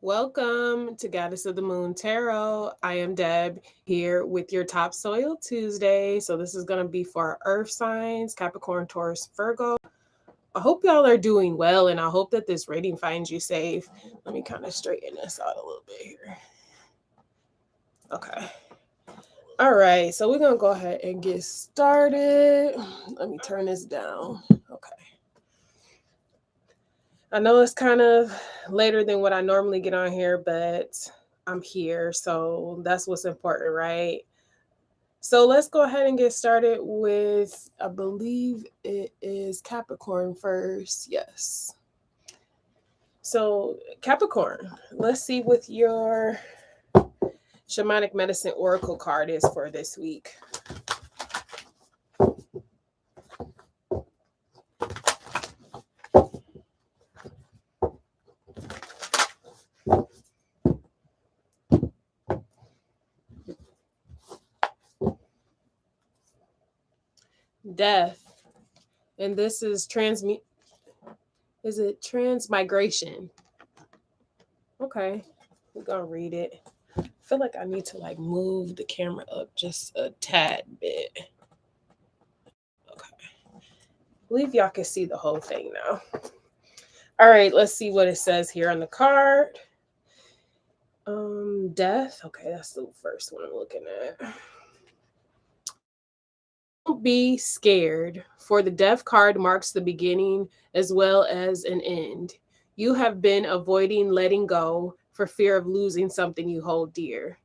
Welcome to Goddess of the Moon Tarot. I am Deb here with your Topsoil Tuesday. So this is going to be for our earth signs, Capricorn, Taurus, Virgo. I hope y'all are doing well and I hope that this reading finds you safe. Let me kind of straighten this out a little bit here. Okay. All right. So we're going to go ahead and get started. Let me turn this down. Okay. I know it's kind of later than what I normally get on here, but I'm here. So that's what's important, right? So let's go ahead and get started with, I believe it is Capricorn first. Yes. So, Capricorn, let's see what your shamanic medicine oracle card is for this week. Death. And this is transmigration? Okay, we're gonna read it. I feel like I need to like move the camera up just a tad bit. Okay. I believe y'all can see the whole thing now. All right, let's see what it says here on the card. Death. Okay, that's the first one I'm looking at. Don't be scared, for the death card marks the beginning as well as an end. You have been avoiding letting go for fear of losing something you hold dear.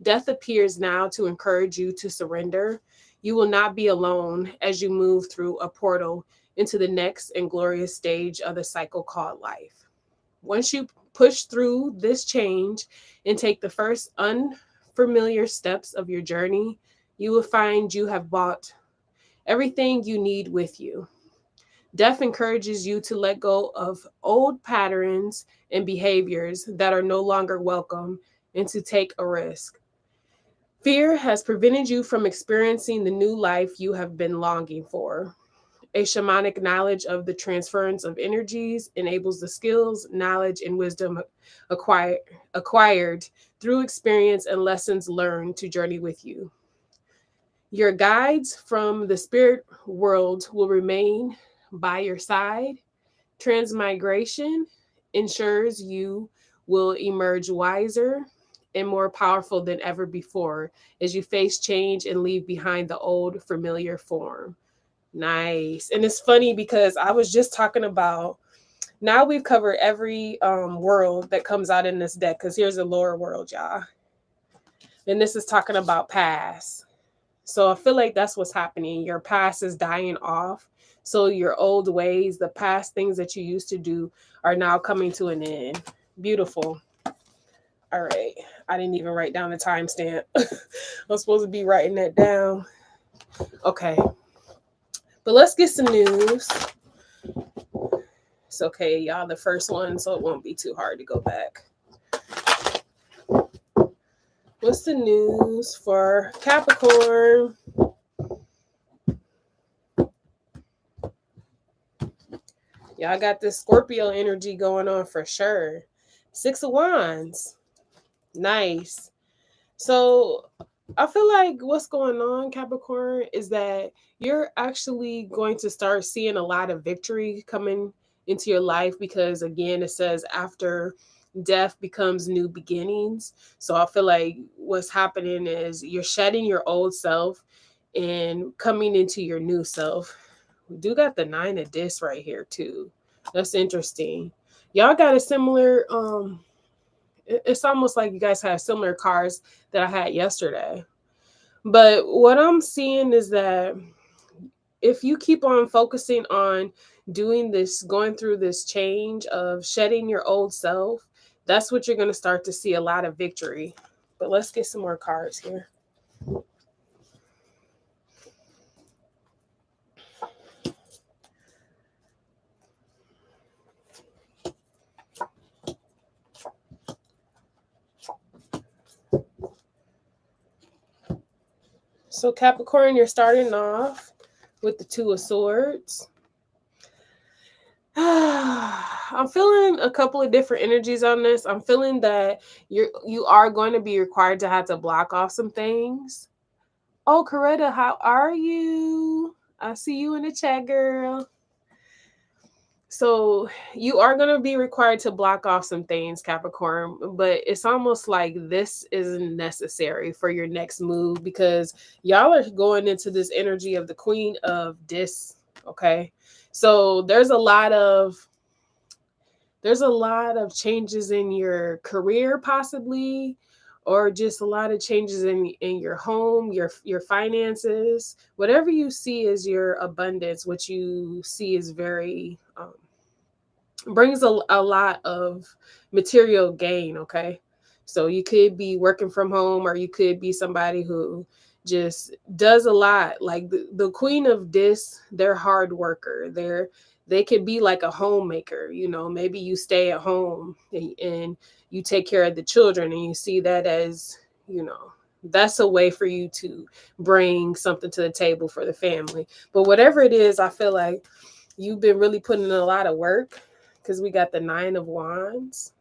Death appears now to encourage you to surrender. You will not be alone as you move through a portal into the next and glorious stage of the cycle called life. Once you push through this change and take the first unfamiliar steps of your journey, you will find you have brought everything you need with you. Death encourages you to let go of old patterns and behaviors that are no longer welcome and to take a risk. Fear has prevented you from experiencing the new life you have been longing for. A shamanic knowledge of the transference of energies enables the skills, knowledge, and wisdom acquired through experience and lessons learned to journey with you. Your guides from the spirit world will remain by your side. Transmigration ensures you will emerge wiser and more powerful than ever before as you face change and leave behind the old familiar form. Nice. And it's funny because I was just talking about, now we've covered every world that comes out in this deck, because here's the lower world, y'all. And this is talking about past. So I feel like that's what's happening. Your past is dying off. So your old ways, the past things that you used to do, are now coming to an end. Beautiful. All right. I didn't even write down the timestamp. I'm supposed to be writing that down. Okay. But let's get some news. It's okay, y'all. The first one, so it won't be too hard to go back. What's the news for Capricorn? Y'all got this Scorpio energy going on for sure. 6 of Wands. Nice. So I feel like what's going on, Capricorn, is that you're actually going to start seeing a lot of victory coming into your life, because again, it says after death becomes new beginnings. So I feel like what's happening is you're shedding your old self and coming into your new self. We do got the 9 of discs right here too. That's interesting. Y'all got a similar it's almost like you guys have similar cards that I had yesterday. But what I'm seeing is that if you keep on focusing on doing this, going through this change of shedding your old self, that's what you're going to start to see a lot of victory. But let's get some more cards here. So Capricorn, you're starting off with the 2 of Swords. I I'm feeling a couple of different energies on this. I'm feeling that you are going to be required to have to block off some things. Oh, Coretta, how are you? I see you in the chat, girl. So you are going to be required to block off some things, Capricorn, but it's almost like this isn't necessary for your next move because y'all are going into this energy of the Queen of Discs. Okay. So there's a lot of changes in your career possibly, or just a lot of changes in your home, your finances, whatever you see as your abundance, what you see is very brings a lot of material gain. Okay, so you could be working from home, or you could be somebody who just does a lot. Like the Queen of Discs, they're hard worker. They could be like a homemaker. You know, maybe you stay at home and you take care of the children, and you see that as, you know, that's a way for you to bring something to the table for the family. But whatever it is, I feel like you've been really putting in a lot of work, because we got the 9 of Wands.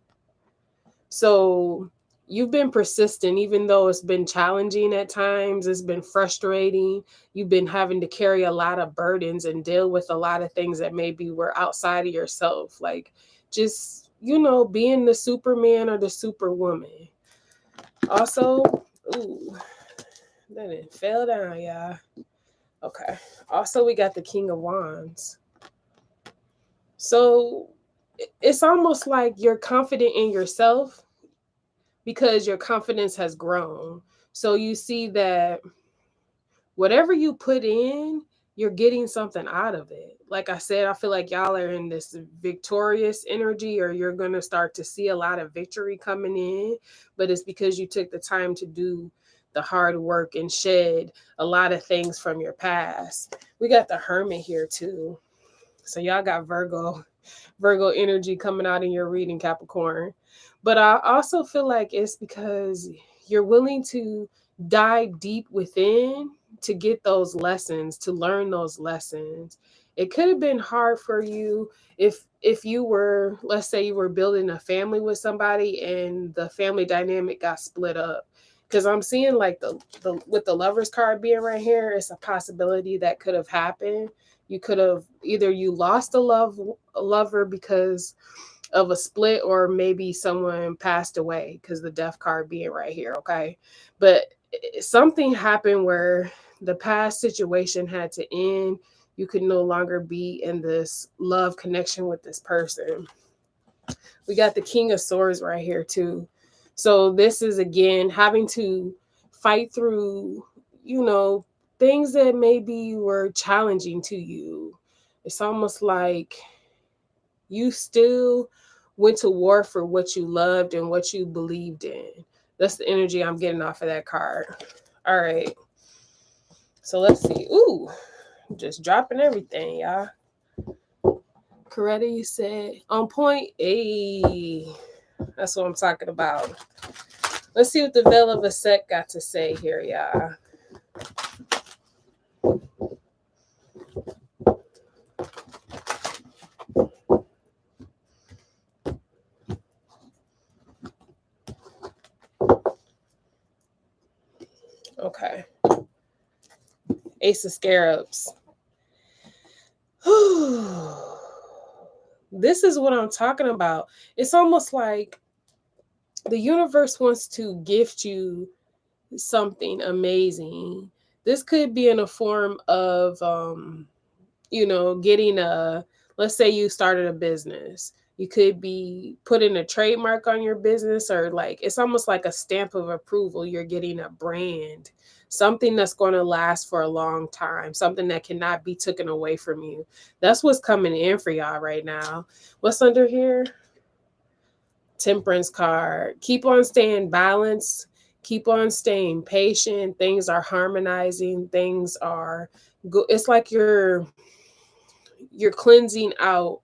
So you've been persistent, even though it's been challenging at times. It's been frustrating. You've been having to carry a lot of burdens and deal with a lot of things that maybe were outside of yourself. Like just, you know, being the Superman or the Superwoman. Also, ooh, then it fell down, y'all. Okay. Also, we got the King of Wands. So it's almost like you're confident in yourself because your confidence has grown. So you see that whatever you put in, you're getting something out of it. Like I said, I feel like y'all are in this victorious energy, or you're going to start to see a lot of victory coming in, but it's because you took the time to do the hard work and shed a lot of things from your past. We got the Hermit here too. So y'all got Virgo energy coming out in your reading, Capricorn. But I also feel like it's because you're willing to dive deep within to get those lessons, to learn those lessons. It could have been hard for you if you were, let's say you were building a family with somebody and the family dynamic got split up. Because I'm seeing like the with the Lovers card being right here, it's a possibility that could have happened. You could have either you lost a lover because of a split, or maybe someone passed away, because the Death card being right here. Okay, but something happened where the past situation had to end. You could no longer be in this love connection with this person. We got the King of Swords right here too. So this is again having to fight through, you know, things that maybe were challenging to you. It's almost like you still went to war for what you loved and what you believed in. That's the energy I'm getting off of that card. All right. So let's see. Ooh, just dropping everything, y'all. Coretta, you said on point. Hey, that's what I'm talking about. Let's see what the Veil of ASET got to say here, y'all. Okay. Ace of Scarabs. This is what I'm talking about. It's almost like the universe wants to gift you something amazing. This could be in a form of, you know, getting let's say you started a business. You could be putting a trademark on your business, or like, it's almost like a stamp of approval. You're getting a brand, something that's going to last for a long time, something that cannot be taken away from you. That's what's coming in for y'all right now. What's under here? Temperance card. Keep on staying balanced. Keep on staying patient. Things are harmonizing. Things are good. It's like you're cleansing out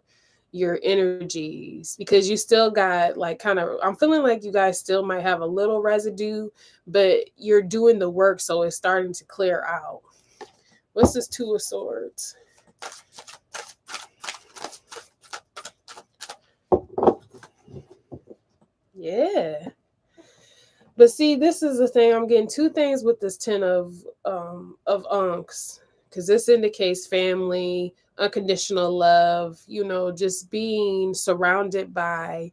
your energies, because you still got like kind of, I'm feeling like you guys still might have a little residue, but you're doing the work, so it's starting to clear out. What's this Two of Swords? Yeah. But see, this is the thing. I'm getting two things with this 10 of unks, because this indicates family, unconditional love, just being surrounded by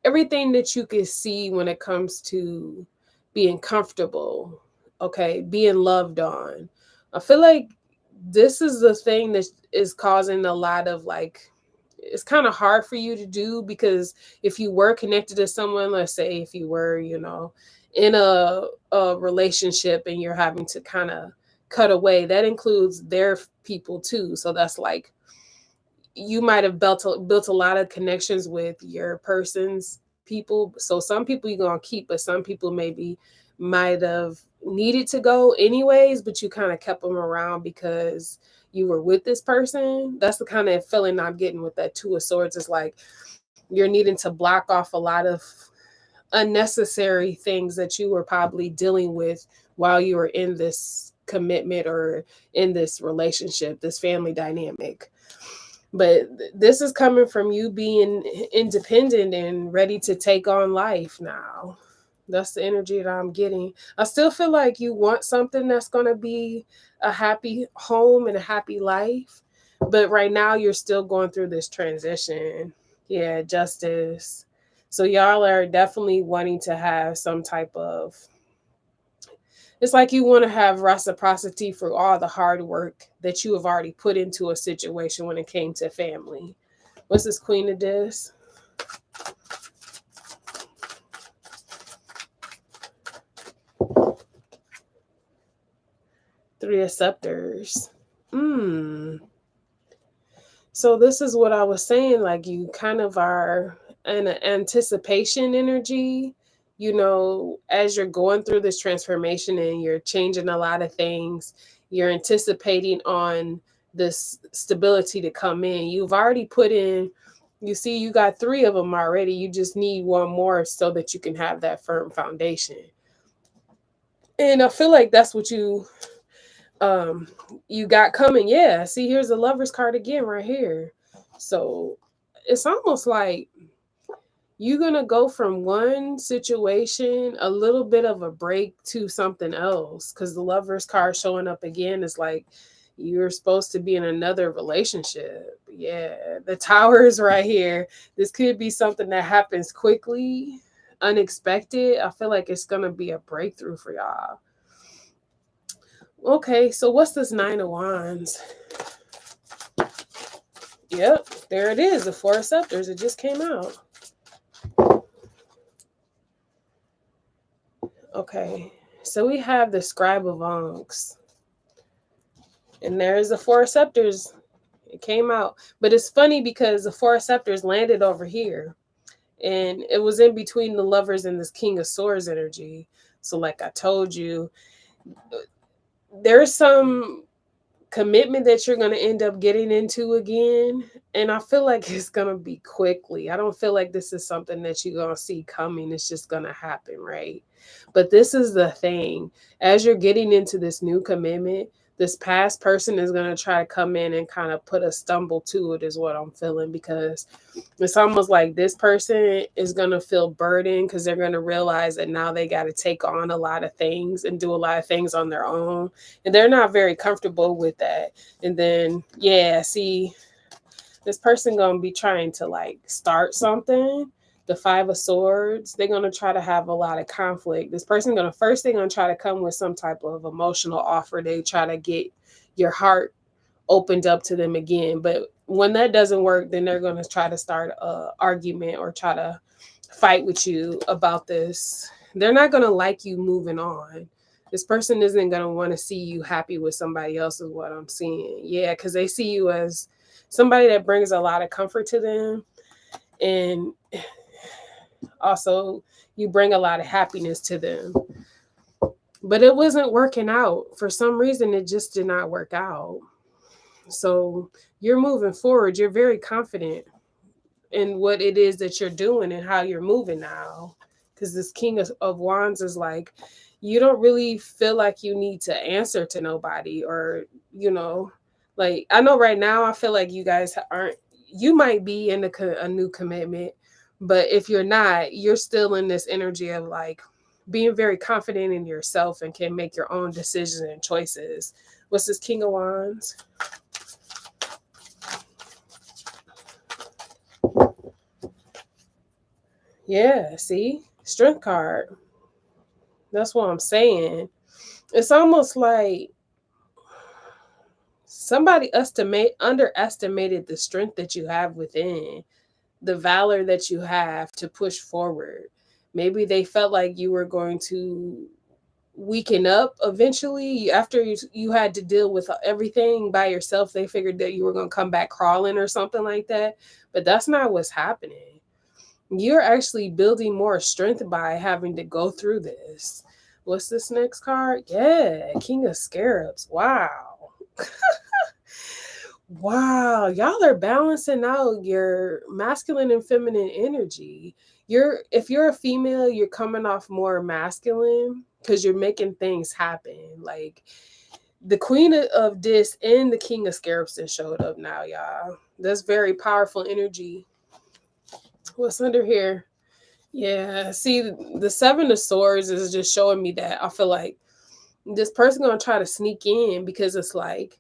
everything that you can see when it comes to being comfortable, okay, being loved on. I feel like this is the thing that is causing a lot of like, it's kind of hard for you to do, because if you were connected to someone, let's say if you were, in a relationship and you're having to kind of cut away, that includes their people too. So that's like, you might have built a lot of connections with your person's people. So some people you're going to keep, but some people maybe might have needed to go anyways, but you kind of kept them around because you were with this person. That's the kind of feeling I'm getting with that Two of Swords. It's like you're needing to block off a lot of unnecessary things that you were probably dealing with while you were in this commitment or in this relationship, this family dynamic. But this is coming from you being independent and ready to take on life now. That's the energy that I'm getting. I still feel like you want something that's going to be a happy home and a happy life. But right now, you're still going through this transition. Yeah, justice. So y'all are definitely wanting to have some type of, it's like you want to have reciprocity for all the hard work that you have already put into a situation when it came to family. What's this Queen of Dis? Three of Scepters. So this is what I was saying. Like you kind of are in an anticipation energy, as you're going through this transformation and you're changing a lot of things, you're anticipating on this stability to come in. You've already put in, you see, you got 3 of them already. You just need one more so that you can have that firm foundation. And I feel like that's what you got coming. Yeah, see, here's the Lover's card again right here. So it's almost like you're going to go from one situation, a little bit of a break, to something else, because the Lover's card showing up again is like you're supposed to be in another relationship. Yeah, the Tower is right here. This could be something that happens quickly, unexpected. I feel like it's going to be a breakthrough for y'all. Okay, so what's this 9 of Wands? Yep, there it is, the 4 of Scepters. It just came out. Okay, so we have the Scribe of Ankhs. And there's the 4 of Scepters. It came out. But it's funny because the 4 of Scepters landed over here. And it was in between the Lovers and this King of Swords energy. So like I told you, there's some commitment that you're going to end up getting into again. And I feel like it's going to be quickly. I don't feel like this is something that you're going to see coming. It's just going to happen, right? But this is the thing. As you're getting into this new commitment, this past person is going to try to come in and kind of put a stumble to it, is what I'm feeling, because it's almost like this person is going to feel burdened because they're going to realize that now they got to take on a lot of things and do a lot of things on their own. And they're not very comfortable with that. And then, yeah, see, this person going to be trying to like start something. The 5 of Swords, they're going to try to have a lot of conflict. This person they're going to try to come with some type of emotional offer. They try to get your heart opened up to them again. But when that doesn't work, then they're going to try to start an argument or try to fight with you about this. They're not going to like you moving on. This person isn't going to want to see you happy with somebody else, is what I'm seeing. Yeah, because they see you as somebody that brings a lot of comfort to them. And also, you bring a lot of happiness to them. But it wasn't working out. For some reason, it just did not work out. So you're moving forward. You're very confident in what it is that you're doing and how you're moving now. Because this King of Wands is like, you don't really feel like you need to answer to nobody, or, like, I know right now I feel like you guys aren't, you might be in a new commitment, But if you're not, you're still in this energy of like being very confident in yourself and can make your own decisions and choices. What's this King of Wands? Yeah, see? Strength card. That's what I'm saying. It's almost like somebody underestimated the strength that you have within, the valor that you have to push forward. Maybe they felt like you were going to weaken up eventually after you had to deal with everything by yourself. They figured that you were going to come back crawling or something like that. But that's not what's happening. You're actually building more strength by having to go through this. What's this next card? Yeah, King of Scarabs. Wow. Wow, y'all are balancing out your masculine and feminine energy. If you're a female, you're coming off more masculine because you're making things happen. Like the Queen of Dis and the King of Scarabs showed up now, y'all. That's very powerful energy. What's under here? Yeah, see, the Seven of Swords is just showing me that I feel like this person gonna try to sneak in because it's like,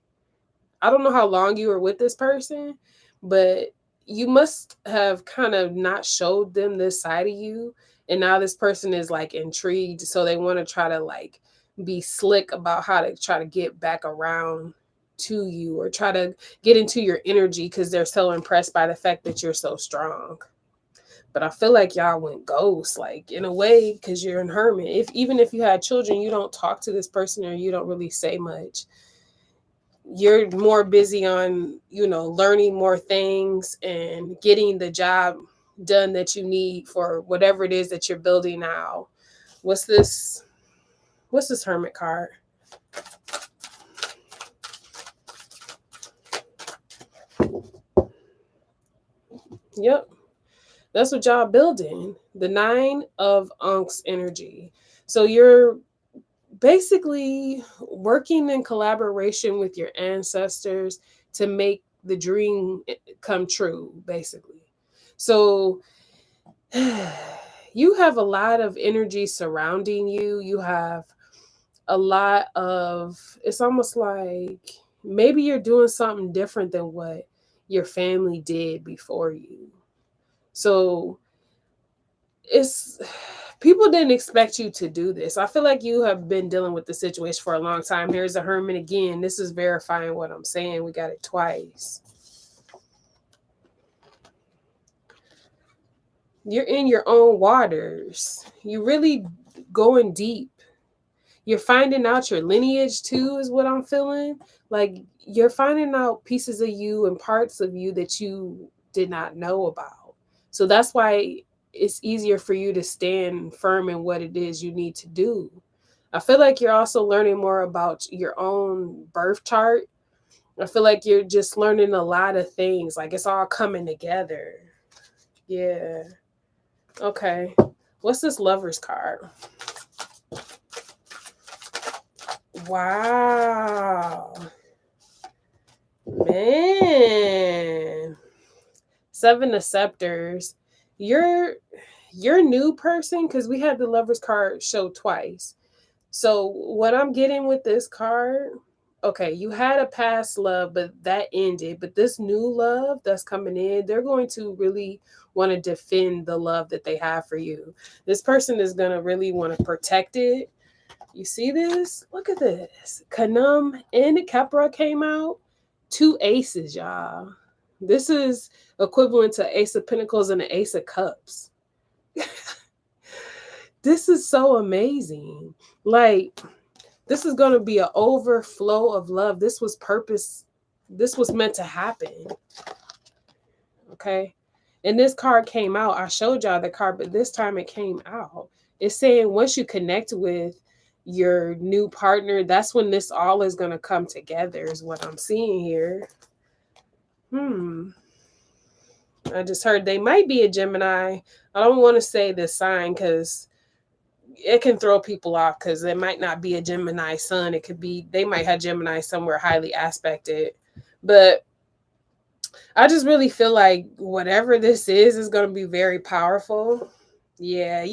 I don't know how long you were with this person, but you must have kind of not showed them this side of you. And now this person is like intrigued. So they want to try to like be slick about how to try to get back around to you or try to get into your energy because they're so impressed by the fact that you're so strong. But I feel like y'all went ghost, like in a way, because you're in hermit. Even if you had children, you don't talk to this person or you don't really say much. You're more busy on, learning more things and getting the job done that you need for whatever it is that you're building now. What's this hermit card? Yep. That's what y'all building. The 9 of Ankh's energy. So you're basically working in collaboration with your ancestors to make the dream come true, basically. So you have a lot of energy surrounding you. You have a lot of, it's almost like maybe you're doing something different than what your family did before you. So it's, people didn't expect you to do this. I feel like you have been dealing with the situation for a long time. Here's the Hermit again. This is verifying what I'm saying. We got it twice. You're in your own waters. You're really going deep. You're finding out your lineage too, is what I'm feeling. Like you're finding out pieces of you and parts of you that you did not know about. So that's why it's easier for you to stand firm in what it is you need to do. I feel like you're also learning more about your own birth chart. I feel like you're just learning a lot of things. Like it's all coming together. Yeah. Okay. What's this Lover's card? Wow. Man. 7 of Scepters. You're new person, because we had the Lover's card show twice. So what I'm getting with this card, okay, you had a past love, but that ended. But this new love that's coming in, they're going to really want to defend the love that they have for you. This person is going to really want to protect it. You see this? Look at this. Kanum and the Capra came out. 2 aces, y'all. This is equivalent to Ace of Pentacles and the Ace of Cups. This is so amazing. Like, this is going to be an overflow of love. This was purpose. This was meant to happen. Okay. And this card came out. I showed y'all the card, but this time it came out. It's saying once you connect with your new partner, that's when this all is going to come together, is what I'm seeing here. I just heard they might be a Gemini. I don't want to say the sign because it can throw people off, because it might not be a Gemini sun. It could be, they might have Gemini somewhere highly aspected. But I just really feel like whatever this is going to be very powerful. Yeah,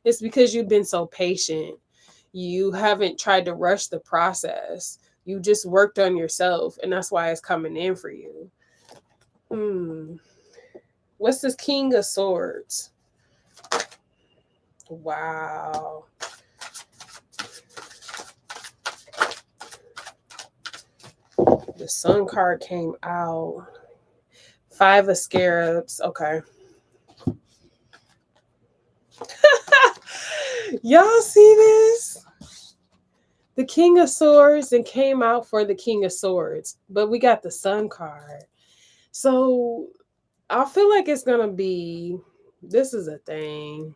it's because you've been so patient. You haven't tried to rush the process. You just worked on yourself, and that's why it's coming in for you. What's this King of Swords? Wow. The Sun card came out. 5 of Scarabs. Okay. Y'all see this? The King of Swords and came out for the King of Swords, but we got the Sun card. So I feel like it's going to be, this is a thing.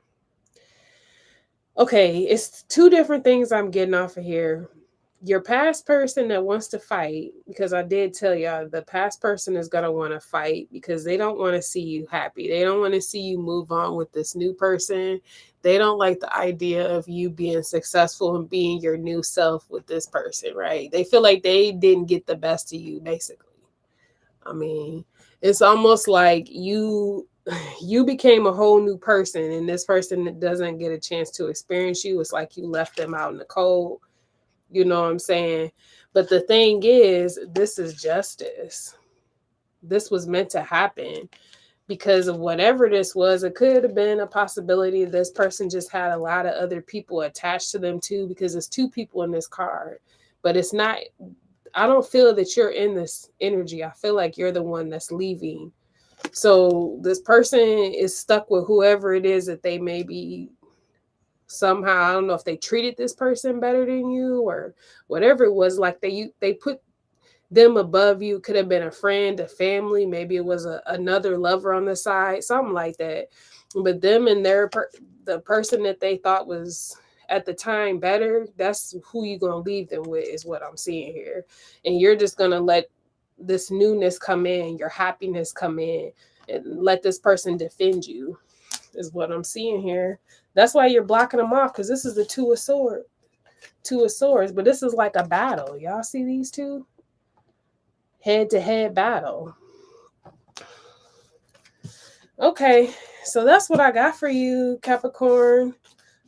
Okay, it's 2 different things I'm getting off of here. Your past person that wants to fight, because I did tell y'all the past person is going to want to fight because they don't want to see you happy. They don't want to see you move on with this new person. They don't like the idea of you being successful and being your new self with this person, right? They feel like they didn't get the best of you, basically. I mean, it's almost like you became a whole new person, and this person doesn't get a chance to experience you. It's like you left them out in the cold. You know what I'm saying? But the thing is, this is justice. This was meant to happen because of whatever this was. It could have been a possibility this person just had a lot of other people attached to them too, because it's 2 people in this card. But it's not, I don't feel that you're in this energy. I feel like you're the one that's leaving. So this person is stuck with whoever it is that they may be somehow. I don't know if they treated this person better than you or whatever it was. Like they put them above you. Could have been a friend, a family, maybe it was another lover on the side, something like that. But them and the person that they thought was at the time better, that's who you're gonna leave them with, is what I'm seeing here. And you're just gonna let this newness come in, your happiness come in, and let this person defend you, is what I'm seeing here. That's why you're blocking them off, because this is the 2 of Swords. 2 of Swords, but this is like a battle. Y'all see these 2? Head-to-head battle. Okay, so that's what I got for you, Capricorn.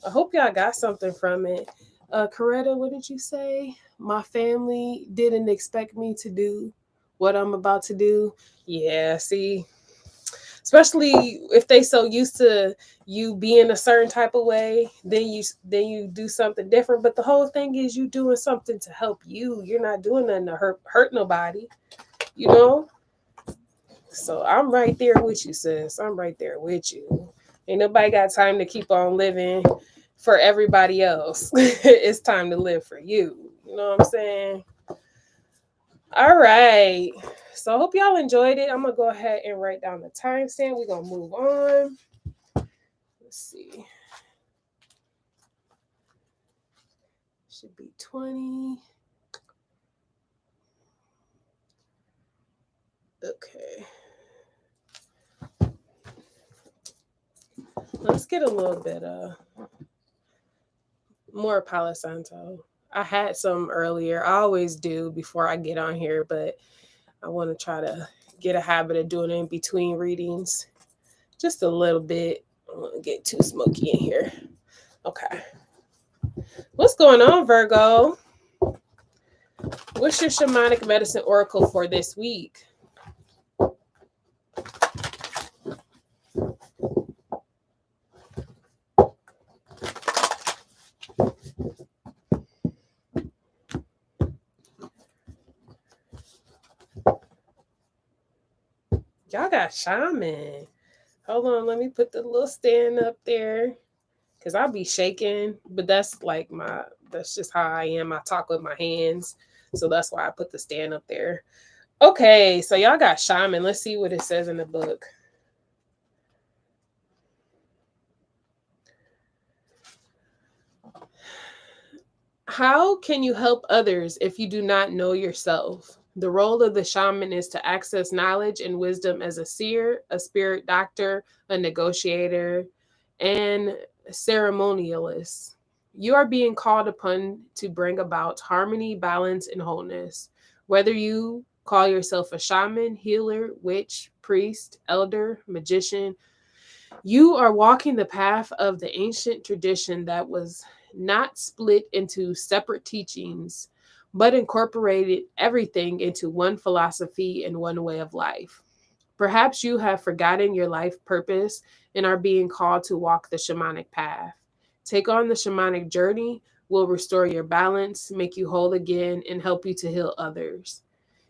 I hope y'all got something from it. Coretta, what did you say? My family didn't expect me to do what I'm about to do. Yeah, see, especially if they so used to you being a certain type of way, then you do something different. But the whole thing is you doing something to help you. You're not doing nothing to hurt nobody, you know? So I'm right there with you, sis. I'm right there with you. Ain't nobody got time to keep on living for everybody else. It's time to live for you. You know what I'm saying? All right. So I hope y'all enjoyed it. I'm going to go ahead and write down the timestamp. We're going to move on. Let's see. Should be 20. Okay. Let's get a little bit more Palo Santo. I had some earlier. I always do before I get on here, but I want to try to get a habit of doing it in between readings. Just a little bit. I don't want to get too smoky in here. Okay. What's going on, Virgo? What's your shamanic medicine oracle for this week? Y'all got shaman. Hold on, let me put the little stand up there. Because I'll be shaking, but that's just how I am. I talk with my hands. So that's why I put the stand up there. Okay, so y'all got shaman. Let's see what it says in the book. How can you help others if you do not know yourself? The role of the shaman is to access knowledge and wisdom as a seer, a spirit doctor, a negotiator, and ceremonialist. You are being called upon to bring about harmony, balance, and wholeness. Whether you Call yourself a shaman, healer, witch, priest, elder, magician. You are walking the path of the ancient tradition that was not split into separate teachings, but incorporated everything into one philosophy and one way of life. Perhaps you have forgotten your life purpose and are being called to walk the shamanic path. Take on the shamanic journey, will restore your balance, make you whole again, and help you to heal others.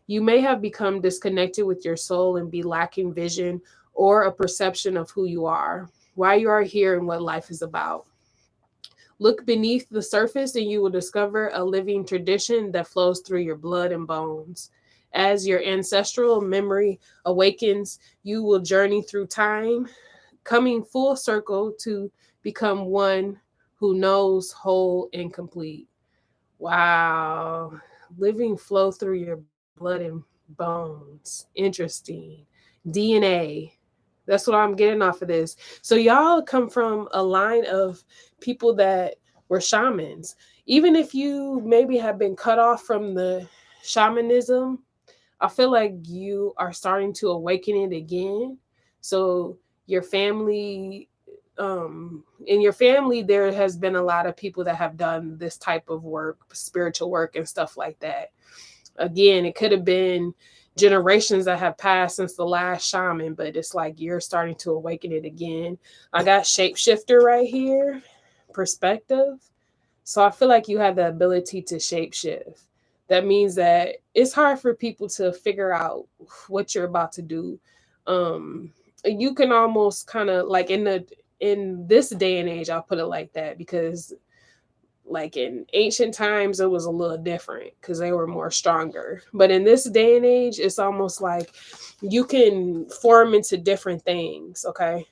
You may have become disconnected with your soul and be lacking vision or a perception of who you are, why you are here, and what life is about. Look beneath the surface and you will discover a living tradition that flows through your blood and bones. As your ancestral memory awakens, you will journey through time, coming full circle to become one who knows whole and complete. Wow. Living flow through your blood and bones. Interesting. DNA. That's what I'm getting off of this. So y'all come from a line of people that were shamans. Even if you maybe have been cut off from the shamanism, I feel like you are starting to awaken it again. So your family, in your family, there has been a lot of people that have done this type of work, spiritual work and stuff like that. Again, it could have been generations that have passed since the last shaman, but it's like you're starting to awaken it again. I got shapeshifter right here, perspective. So I feel like you have the ability to shapeshift. That means that it's hard for people to figure out what you're about to do. You can almost kind of like in this day and age, I'll put it like that, because like in ancient times it was a little different because they were more stronger, but in this day and age it's almost like you can form into different things. Okay,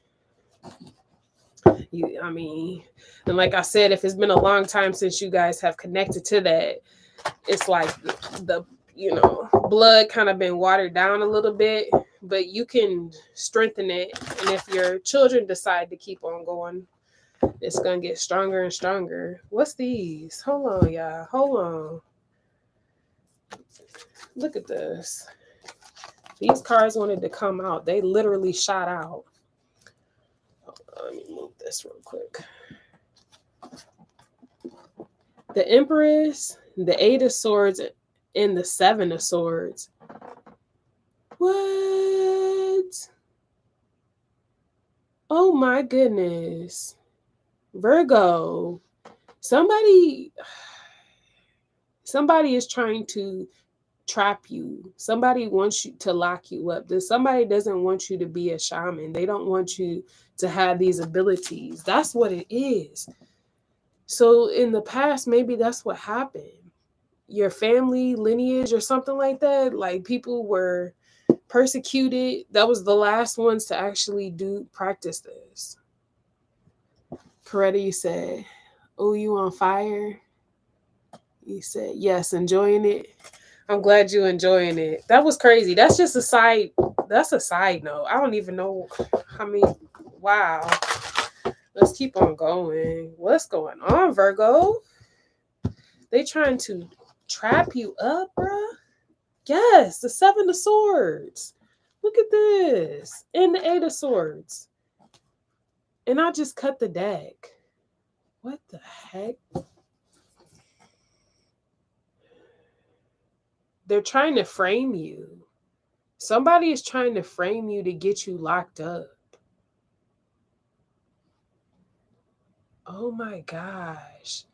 and like I said, if it's been a long time since you guys have connected to that, it's like the blood kind of been watered down a little bit, but you can strengthen it. And if your children decide to keep on going, it's gonna get stronger and stronger. What's these? Hold on, y'all. Hold on. Look at this. These cards wanted to come out. They literally shot out. Let me move this real quick. The Empress, the Eight of Swords, and the Seven of Swords. What? Oh my goodness. Virgo. Somebody is trying to trap you. Somebody wants you to lock you up. Somebody doesn't want you to be a shaman. They don't want you to have these abilities. That's what it is. So in the past, maybe that's what happened. Your family lineage or something like that, like people were persecuted. That was the last ones to actually practice this. Coretta, you said, oh, you on fire? You said, yes, enjoying it. I'm glad you're enjoying it. That was crazy. That's just a side. That's a side note. I don't even know how many. Wow. Let's keep on going. What's going on, Virgo? They trying to trap you up, bruh? Yes, the Seven of Swords. Look at this. And the Eight of Swords. And I just cut the deck. What the heck? They're trying to frame you. Somebody is trying to frame you to get you locked up. Oh my gosh.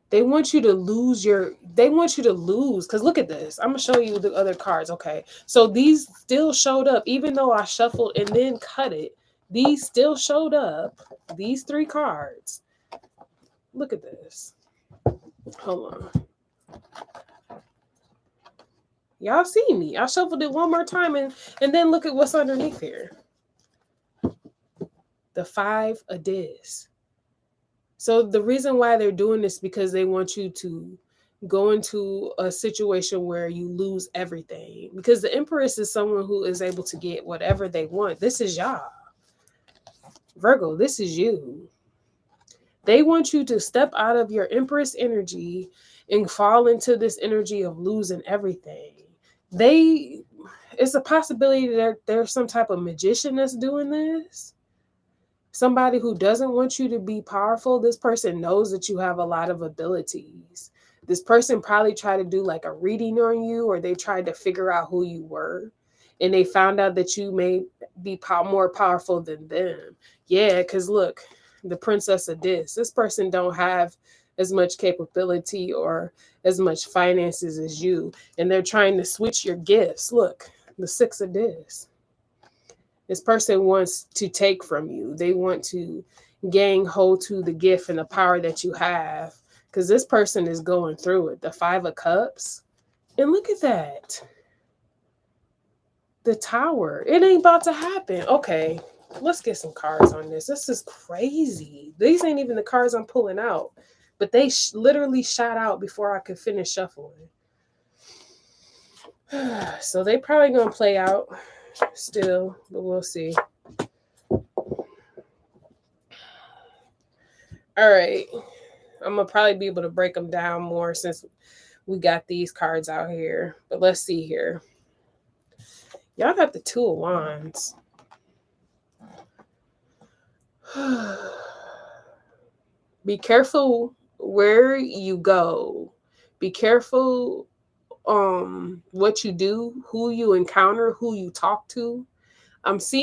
They want you to lose because look at this. I'm going to show you the other cards. Okay. So these still showed up, even though I shuffled and then cut it. These still showed up. These three cards. Look at this. Hold on. Y'all see me. I shuffled it one more time and then look at what's underneath here. The Five of Dis. So the reason why they're doing this because they want you to go into a situation where you lose everything. Because the Empress is someone who is able to get whatever they want. This is y'all. Virgo, this is you. They want you to step out of your Empress energy and fall into this energy of losing everything. They it's a possibility that there's some type of magician that's doing this. Somebody who doesn't want you to be powerful. This person knows that you have a lot of abilities. This person probably tried to do like a reading on you, or they tried to figure out who you were. And they found out that you may be more powerful than them. Yeah, because look, the princess of this person don't have as much capability or as much finances as you. And they're trying to switch your gifts. Look, the six of this person wants to take from you. They want to gain hold to the gift and the power that you have, because this person is going through it. The Five of Cups. And look at that. The Tower. It ain't about to happen. Okay, let's get some cards on this. This is crazy. These ain't even the cards I'm pulling out. But they literally shot out before I could finish shuffling. So they probably going to play out still, but we'll see. All right. I'm going to probably be able to break them down more since we got these cards out here. But let's see here. Y'all got the Two of Wands. Be careful where you go. Be careful what you do, who you encounter, who you talk to. This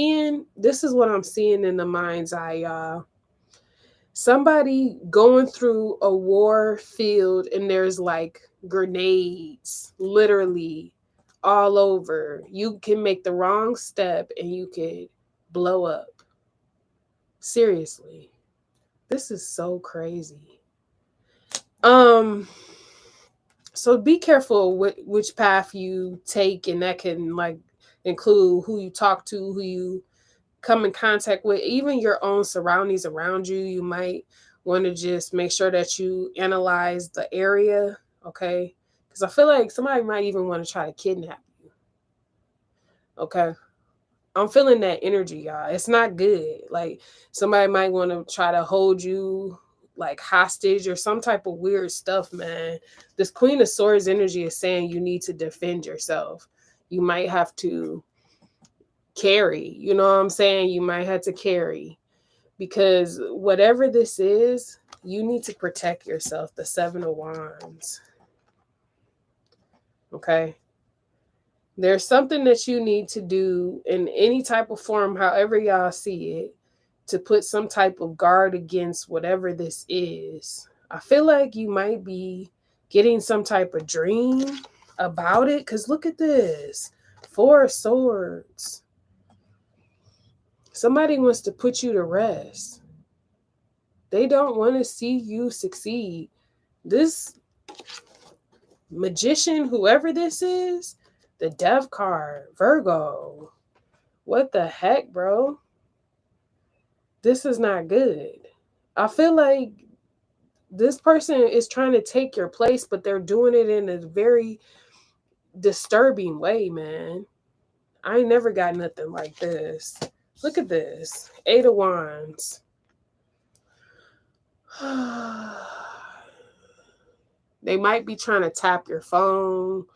is what I'm seeing in the mind's eye, y'all. Somebody going through a war field and there's like grenades literally all over. You can make the wrong step and you could blow up. Seriously. This is so crazy. So be careful which path you take, and that can like include who you talk to, who you come in contact with, even your own surroundings around you. You might want to just make sure that you analyze the area, okay? Because I feel like somebody might even want to try to kidnap you, okay? I'm feeling that energy, y'all. It's not good. Like somebody might want to try to hold you like hostage or some type of weird stuff, man. This Queen of Swords energy is saying you need to defend yourself. You might have to carry, you know what I'm saying? You might have to carry, because whatever this is, you need to protect yourself. The Seven of Wands. Okay. There's something that you need to do in any type of form, however y'all see it, to put some type of guard against whatever this is. I feel like you might be getting some type of dream about it, because look at this. Four of Swords. Somebody wants to put you to rest. They don't want to see you succeed. This magician, whoever this is, the Death card, Virgo. What the heck, bro? This is not good. I feel like this person is trying to take your place, but they're doing it in a very disturbing way, man. I ain't never got nothing like this. Look at this. Eight of Wands. They might be trying to tap your phone.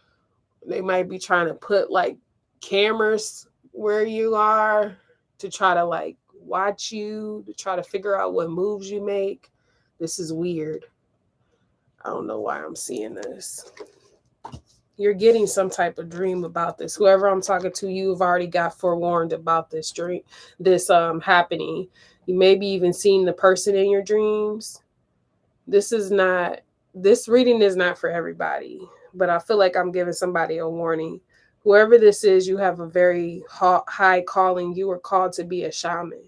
They might be trying to put like cameras where you are to try to like watch you, to try to figure out what moves you make. This is weird. I don't know why I'm seeing this. You're getting some type of dream about this. Whoever I'm talking to, you've already got forewarned about this dream, this happening. You maybe even seen the person in your dreams. This reading is not for everybody, but I feel like I'm giving somebody a warning. Whoever this is, you have a very high calling. You were called to be a shaman.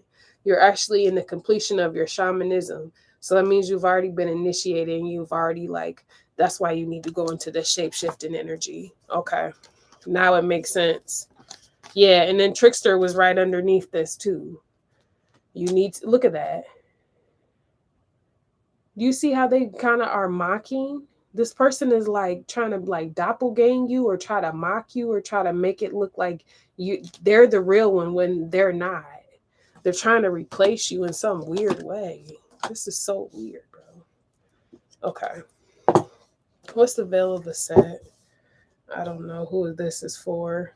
You're actually in the completion of your shamanism. So that means you've already been initiated, and you've already that's why you need to go into the shape-shifting energy. Okay. Now it makes sense. Yeah, and then Trickster was right underneath this too. You need to look at that. Do you see how they kind of are mocking? This person is like trying to like doppelgang you, or try to mock you, or try to make it look like they're the real one when they're not. They're trying to replace you in some weird way. This is so weird, bro. Okay. What's the veil of the set? I don't know who this is for.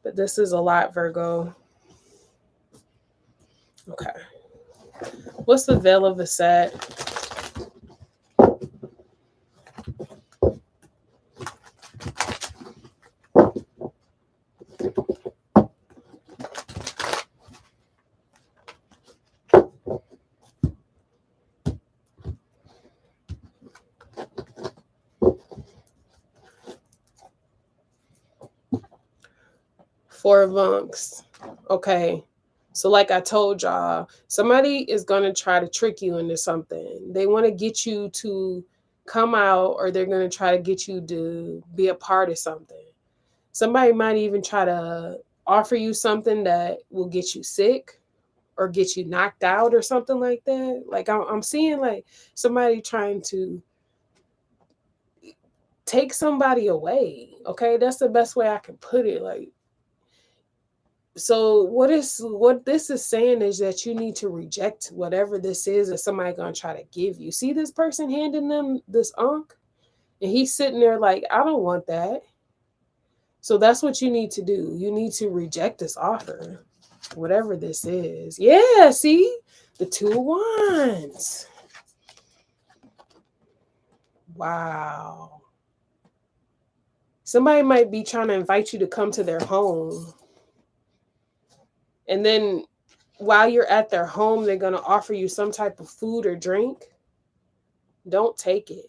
But this is a lot, Virgo. Okay. What's the veil of ASET? Four of Monks. Okay. So like I told y'all, somebody is going to try to trick you into something. They want to get you to come out, or they're going to try to get you to be a part of something. Somebody might even try to offer you something that will get you sick or get you knocked out or something like that. Like I'm seeing like somebody trying to take somebody away. Okay, that's the best way I can put it. Like, so what this is saying is that you need to reject whatever this is that somebody gonna try to give you. See this person handing them this unk, and he's sitting there like, I don't want that. So that's what you need to do. You need to reject this offer, whatever this is. Yeah, see the Two of Wands. Wow. Somebody might be trying to invite you to come to their home. And then while you're at their home, they're going to offer you some type of food or drink. Don't take it.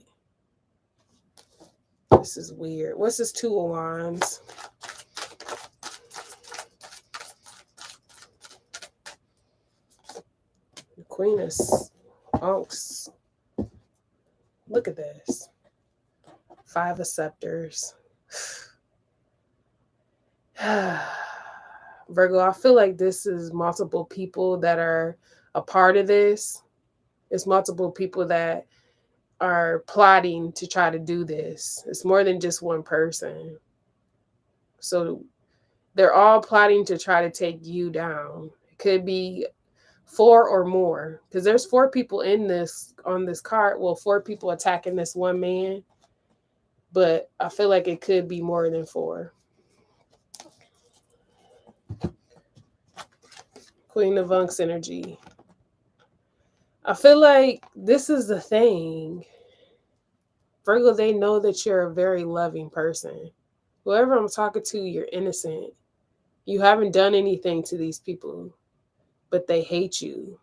This is weird. What's this Two of Wands? The Queen of Unks. Look at this. Five of Scepters. Virgo, I feel like this is multiple people that are a part of this. It's multiple people that are plotting to try to do this. It's more than just one person. So they're all plotting to try to take you down. It could be four or more, because there's four people in this on this card. Well, four people attacking this one man, but I feel like it could be more than four. Queen of Unks energy. I feel like this is the thing. Virgo, they know that you're a very loving person. Whoever I'm talking to, you're innocent. You haven't done anything to these people, but they hate you.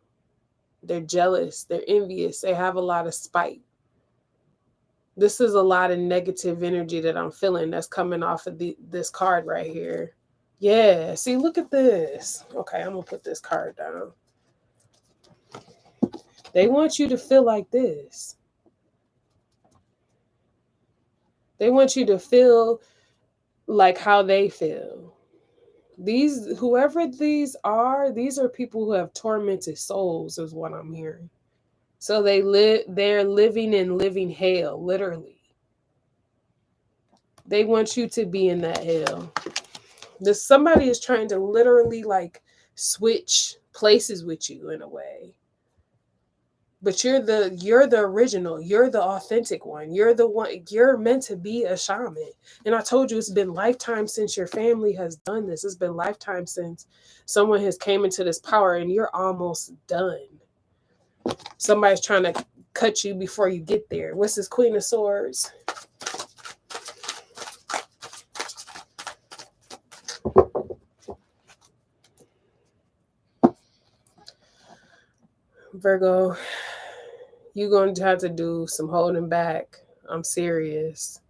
They're jealous. They're envious. They have a lot of spite. This is a lot of negative energy that I'm feeling that's coming off of this card right here. Yeah, see, look at this. Okay, I'm going to put this card down. They want you to feel like this. They want you to feel like how they feel. Whoever these are people who have tormented souls, is what I'm hearing. So they're living in living hell, literally. They want you to be in that hell. Somebody is trying to literally like switch places with you in a way. But you're the original. You're the authentic one. You're the one. You're meant to be a shaman. And I told you, it's been lifetime since your family has done this. It's been lifetime since someone has came into this power, and you're almost done. Somebody's trying to cut you before you get there. What's this Queen of Swords? Virgo, you're going to have to do some holding back. I'm serious.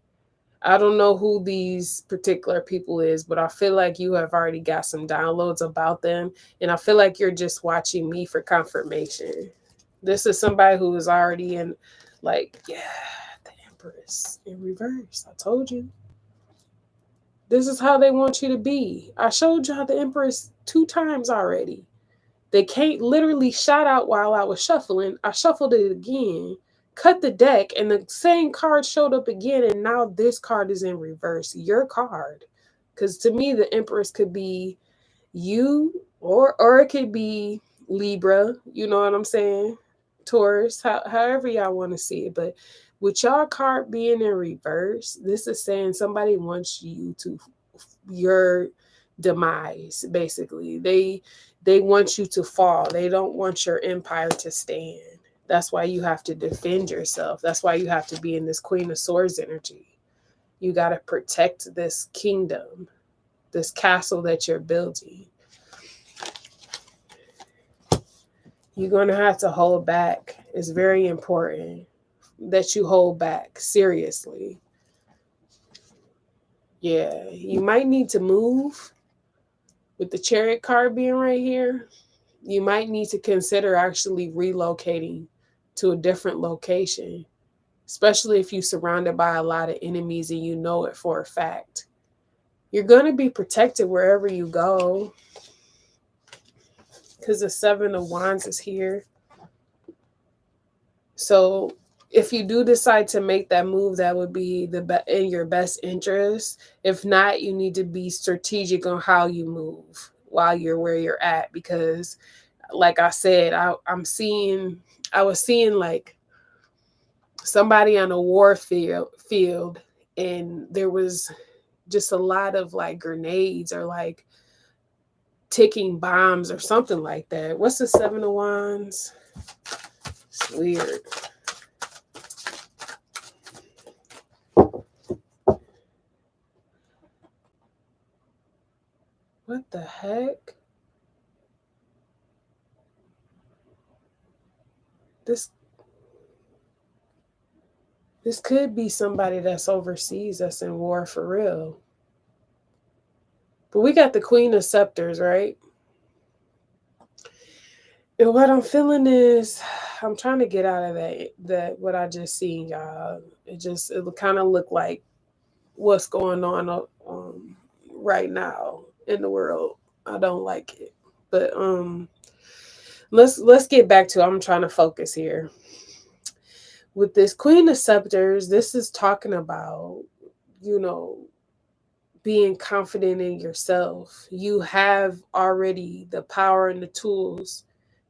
I don't know who these particular people is, but I feel like you have already got some downloads about them. And I feel like you're just watching me for confirmation. This is somebody who is already in, like, yeah, the Empress in reverse. I told you. This is how they want you to be. I showed y'all the Empress 2 times already. They can't literally shout out while I was shuffling. I shuffled it again, cut the deck, and the same card showed up again, and now this card is in reverse. Your card. Because to me, the Empress could be you, or it could be Libra. You know what I'm saying? Taurus, however y'all want to see it. But with y'all card being in reverse, this is saying somebody wants you to, demise, basically. They want you to fall. They don't want your empire to stand. That's why you have to defend yourself. That's why you have to be in this Queen of Swords energy. You got to protect this kingdom, this castle that you're building. You're going to have to hold back. It's very important that you hold back, seriously. Yeah, you might need to move. With the Chariot card being right here, you might need to consider actually relocating to a different location, especially if you're surrounded by a lot of enemies and you know it for a fact. You're going to be protected wherever you go, because the Seven of Wands is here. So if you do decide to make that move, that would be in your best interest. If not, you need to be strategic on how you move while you're where you're at, because like I said, I was seeing like somebody on a war field, and there was just a lot of like grenades or like ticking bombs or something like that. What's the Seven of Wands? It's weird. What the heck? This could be somebody that's overseas that's in war for real. But we got the Queen of Scepters, right? And what I'm feeling is I'm trying to get out of that what I just seen, y'all. It kind of look like what's going on right now in the world. I don't like it. But let's get back to it. I'm trying to focus here. With this Queen of Scepters, this is talking about, being confident in yourself. You have already the power and the tools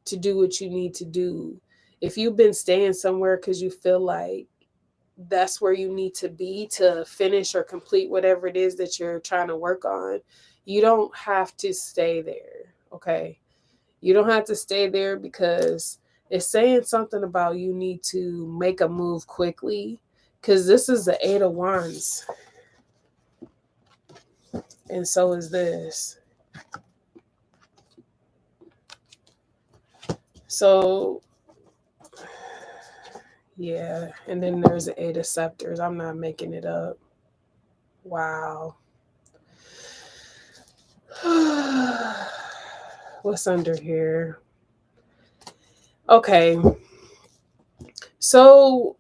to do what you need to do. If you've been staying somewhere because you feel like that's where you need to be to finish or complete whatever it is that you're trying to work on, you don't have to stay there, okay? You don't have to stay there, because it's saying something about you need to make a move quickly, because this is the Eight of Wands. And so is this. So, yeah. And then there's the Eight of Scepters. I'm not making it up. Wow. What's under here? Okay. So,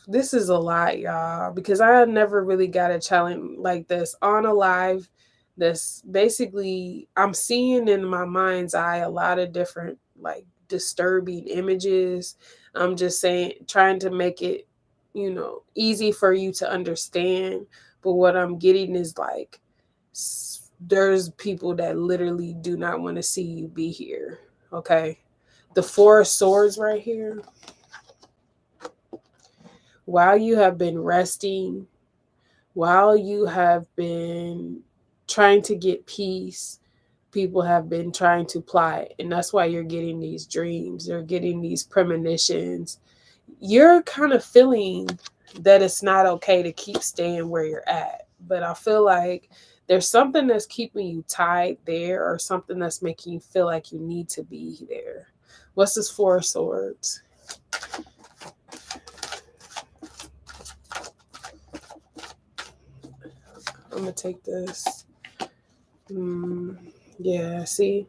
this is a lot, y'all, because I never really got a challenge like this on a live. This basically, I'm seeing in my mind's eye a lot of different like disturbing images. I'm just saying, trying to make it, easy for you to understand. But what I'm getting is like, there's people that literally do not want to see you be here. Okay. The Four of Swords right here. While you have been resting, while you have been trying to get peace, people have been trying to plot. And that's why you're getting these dreams. You're getting these premonitions. You're kind of feeling that it's not okay to keep staying where you're at. But I feel like there's something that's keeping you tied there, or something that's making you feel like you need to be there. What's this Four of Swords? I'm going to take this. Yeah, see?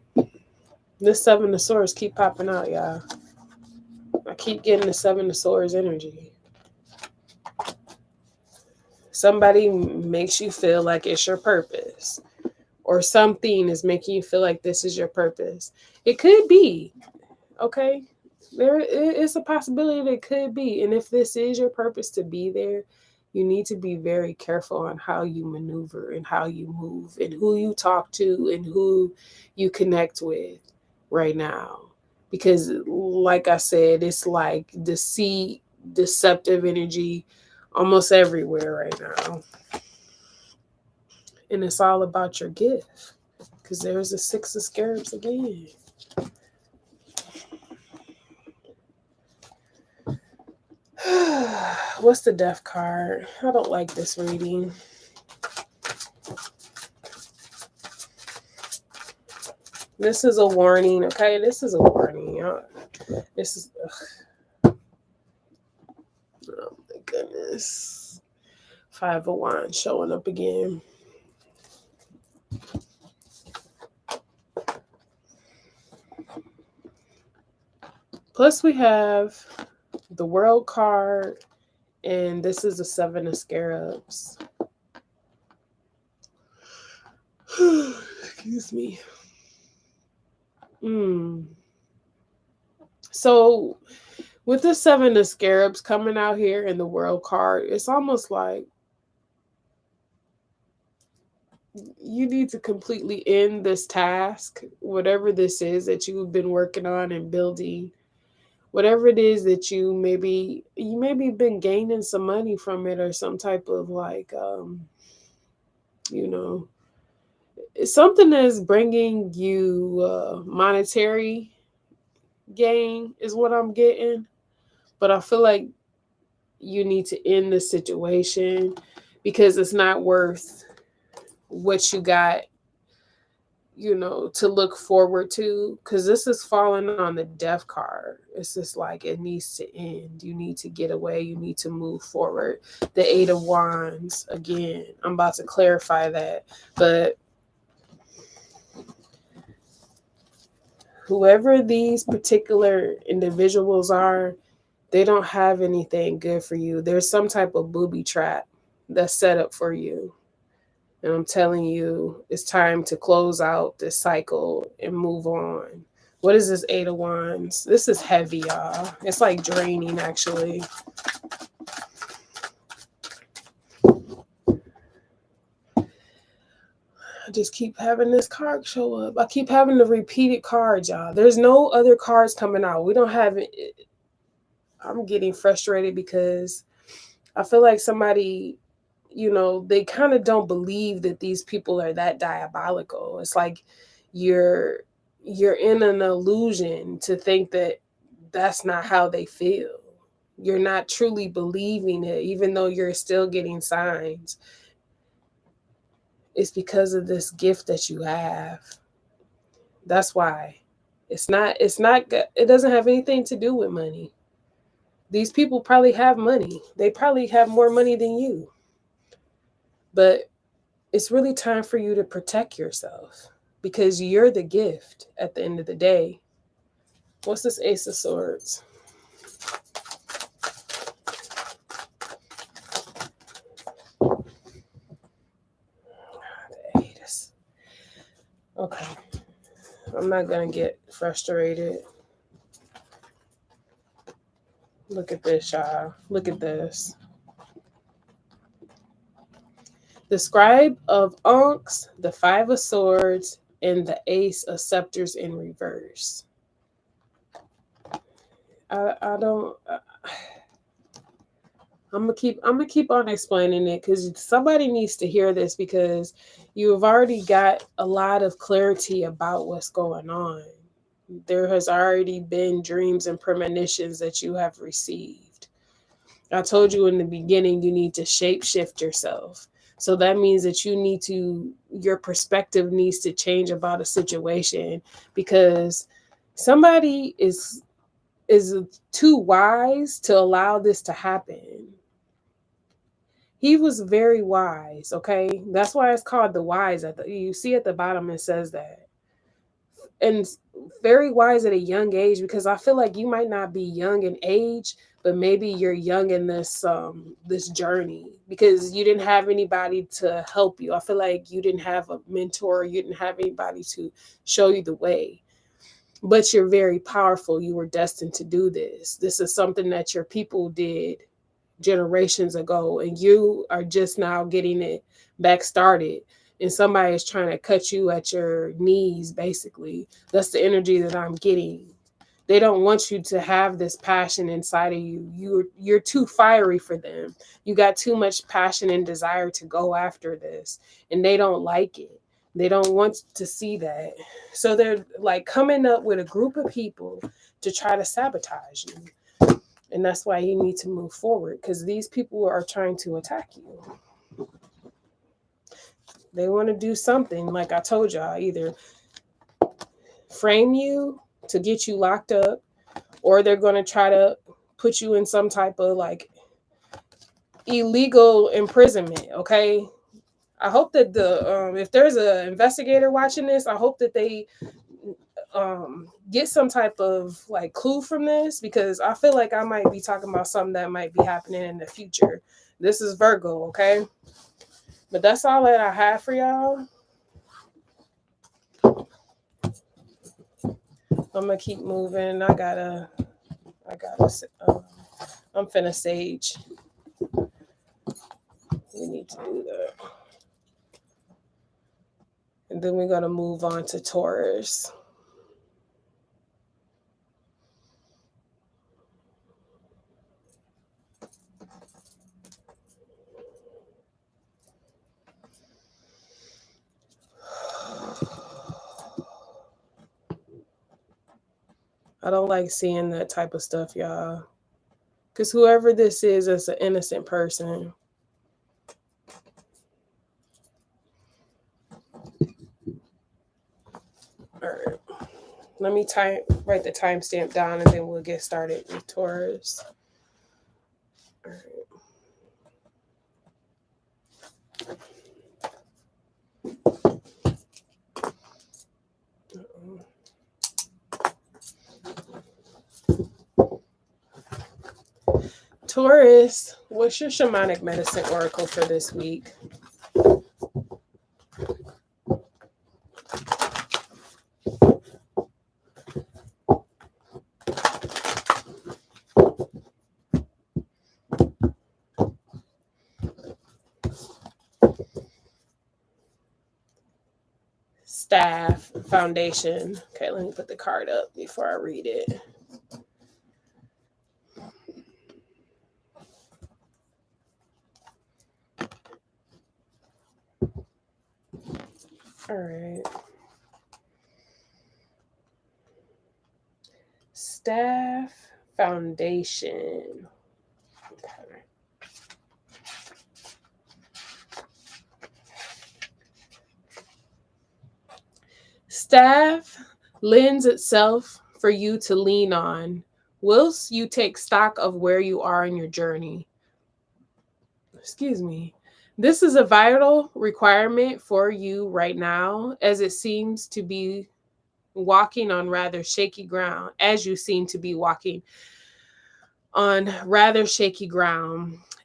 This Seven of Swords keep popping out, y'all. I keep getting the Seven of Swords energy. Somebody makes you feel like it's your purpose, or something is making you feel like this is your purpose. It could be, okay? There is a possibility that it could be. And if this is your purpose to be there, you need to be very careful on how you maneuver and how you move and who you talk to and who you connect with right now. Because like I said, it's like deceit, deceptive energy almost everywhere right now. And it's all about your gift. Because there's the 6 of scarabs again. What's the death card? I don't like this reading. This is a warning, okay? This is a warning. This is... Ugh. Oh my goodness. 5 of Wands showing up again. Plus we have the World card, and this is the 7 of Scarabs. Excuse me. So with the 7 of Scarabs coming out here in the World card, it's almost like you need to completely end this task, whatever this is that you've been working on and building. Whatever it is that you maybe been gaining some money from it, or some type of like, you know, something that's bringing you monetary gain is what I'm getting. But I feel like you need to end the situation because it's not worth what you got, you know, to look forward to, because this is falling on the death card. It's just like it needs to end. You need to get away. You need to move forward. The 8 of Wands, again, I'm about to clarify that. But whoever these particular individuals are, they don't have anything good for you. There's some type of booby trap that's set up for you. And I'm telling you, it's time to close out this cycle and move on. What is this 8 of Wands? This is heavy, y'all. It's like draining, actually. I just keep having this card show up. I keep having the repeated cards, y'all. There's no other cards coming out. We don't have it. I'm getting frustrated because I feel like somebody... you know, they kind of don't believe that these people are that diabolical. It's like you're in an illusion to think that that's not how they feel. You're not truly believing it, even though you're still getting signs. It's because of this gift that you have. That's why. It doesn't have anything to do with money. These people probably have money. They probably have more money than you. But it's really time for you to protect yourself because you're the gift at the end of the day. What's this Ace of Swords? I hate this. Okay. I'm not going to get frustrated. Look at this, y'all. Look at this. The Scribe of Unks, the 5 of Swords, and the Ace of Scepters in reverse. I'm gonna keep on explaining it because somebody needs to hear this, because you have already got a lot of clarity about what's going on. There has already been dreams and premonitions that you have received. I told you in the beginning, you need to shapeshift yourself. So that means that your perspective needs to change about a situation, because somebody is too wise to allow this to happen. He was very wise, okay? That's why it's called the wise. You see at the bottom, it says that. And very wise at a young age, because I feel like you might not be young in age, but maybe you're young in this journey because you didn't have anybody to help you. I feel like you didn't have a mentor. You didn't have anybody to show you the way. But you're very powerful. You were destined to do this. This is something that your people did generations ago, and you are just now getting it back started. And somebody is trying to cut you at your knees, basically. That's the energy that I'm getting. They don't want you to have this passion inside of you. You're too fiery for them. You got too much passion and desire to go after this, and they don't like it. They don't want to see that. So they're like coming up with a group of people to try to sabotage you. And that's why you need to move forward, because these people are trying to attack you. They want to do something, like I told y'all, either frame you to get you locked up, or they're going to try to put you in some type of like illegal imprisonment. Okay. I hope that if there's an investigator watching this, I hope that they get some type of like clue from this, because I feel like I might be talking about something that might be happening in the future. This is Virgo, okay? But that's all that I have for y'all. I'm gonna keep moving. I'm finna sage. We need to do that. And then we're gonna move on to Taurus. I don't like seeing that type of stuff, y'all. Because whoever this is an innocent person. All right. Let me write the timestamp down, and then we'll get started with Taurus. All right. Taurus, what's your shamanic medicine oracle for this week? Staff Foundation. Okay, let me put the card up before I read it. All right. Staff Foundation. Okay. Staff lends itself for you to lean on whilst you take stock of where you are in your journey. Excuse me. This is a vital requirement for you right now, as it seems to be walking on rather shaky ground,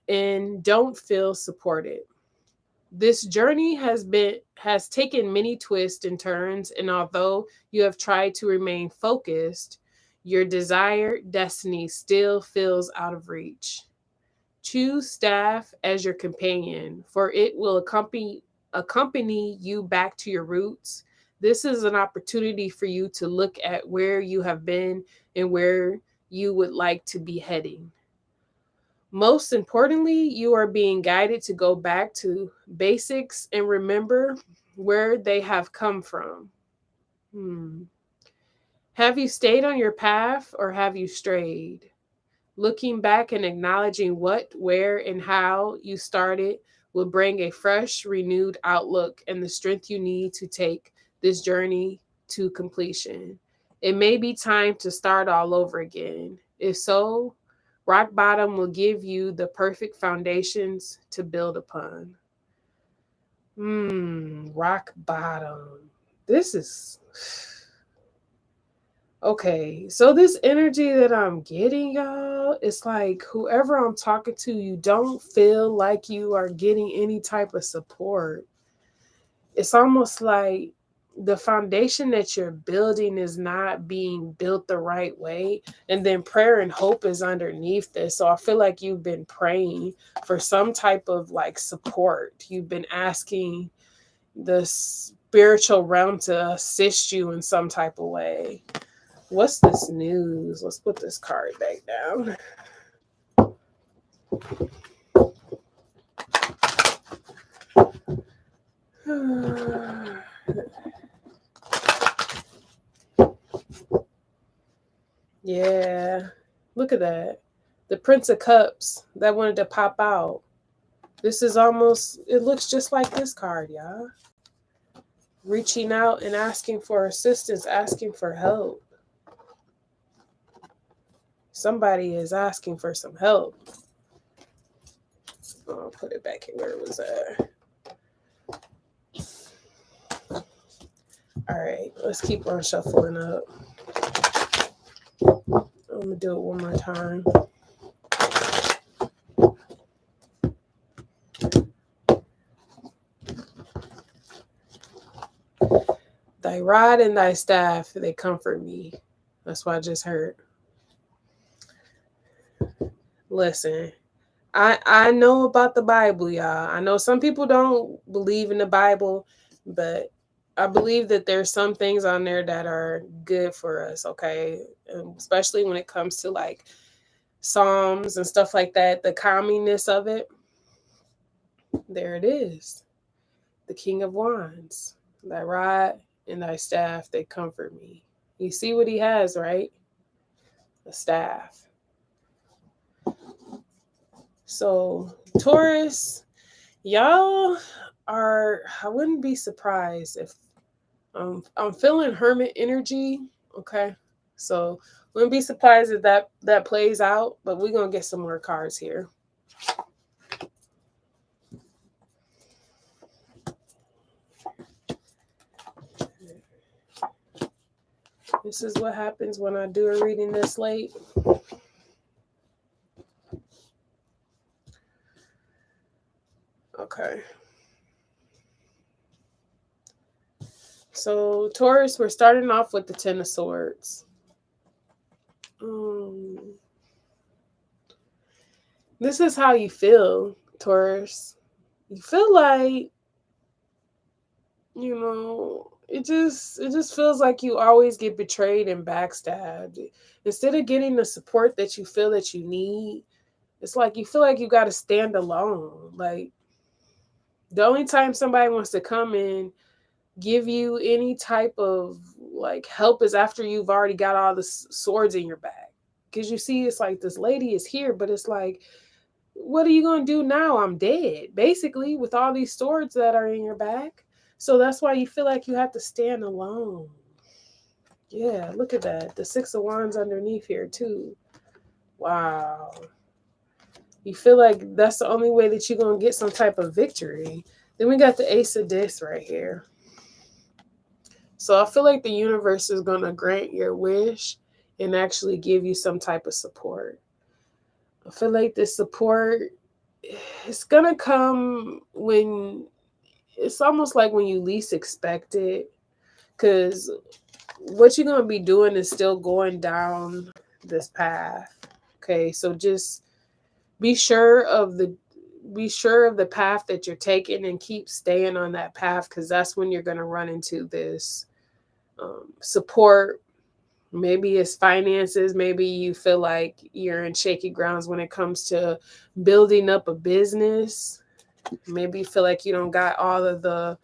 and don't feel supported. This journey has taken many twists and turns, and although you have tried to remain focused, your desired destiny still feels out of reach. Choose staff as your companion, for it will accompany you back to your roots. This is an opportunity for you to look at where you have been and where you would like to be heading. Most importantly, you are being guided to go back to basics and remember where they have come from. Have you stayed on your path, or have you strayed? Looking back and acknowledging what, where, and how you started will bring a fresh, renewed outlook and the strength you need to take this journey to completion. It may be time to start all over again. If so, rock bottom will give you the perfect foundations to build upon. Rock bottom. This is... Okay, so this energy that I'm getting, y'all, it's like whoever I'm talking to, you don't feel like you are getting any type of support. It's almost like the foundation that you're building is not being built the right way. And then prayer and hope is underneath this. So I feel like you've been praying for some type of like support. You've been asking the spiritual realm to assist you in some type of way. What's this news? Let's put this card back down. Yeah, look at that. The Prince of Cups that wanted to pop out. This is almost, it looks just like this card, y'all. Reaching out and asking for assistance, asking for help. Somebody is asking for some help. I'll put it back in where it was at. All right, let's keep on shuffling up. I'm going to do it one more time. Thy rod and thy staff, they comfort me. That's what I just heard. Listen, I know about the Bible, y'all. I know some people don't believe in the Bible, but I believe that there's some things on there that are good for us, okay? Especially when it comes to like Psalms and stuff like that, the calmingness of it. There it is. The King of Wands. Thy rod and thy staff, they comfort me. You see what he has, right? A staff. So, Taurus, y'all are, I wouldn't be surprised if I'm feeling hermit energy, okay? So, wouldn't be surprised if that plays out, but we're going to get some more cards here. This is what happens when I do a reading this late. Okay. So, Taurus, we're starting off with the Ten of Swords. This is how you feel, Taurus. You feel like, you know, it just feels like you always get betrayed and backstabbed. Instead of getting the support that you feel that you need, it's like you feel like you got to stand alone. Like, the only time somebody wants to come in, give you any type of like help is after you've already got all the swords in your bag. Because you see, it's like this lady is here, but it's like, what are you going to do now? I'm dead, basically, with all these swords that are in your bag. So that's why you feel like you have to stand alone. Yeah, look at that. The Six of Wands underneath here, too. Wow. You feel like that's the only way that you're going to get some type of victory. Then we got the Ace of Discs right here. So I feel like the universe is going to grant your wish and actually give you some type of support. I feel like this support is going to come when it's almost like when you least expect it, because what you're going to be doing is still going down this path. Okay, so just be sure of the path that you're taking and keep staying on that path, because that's when you're going to run into this support. Maybe it's finances. Maybe you feel like you're in shaky grounds when it comes to building up a business. Maybe you feel like you don't got all of the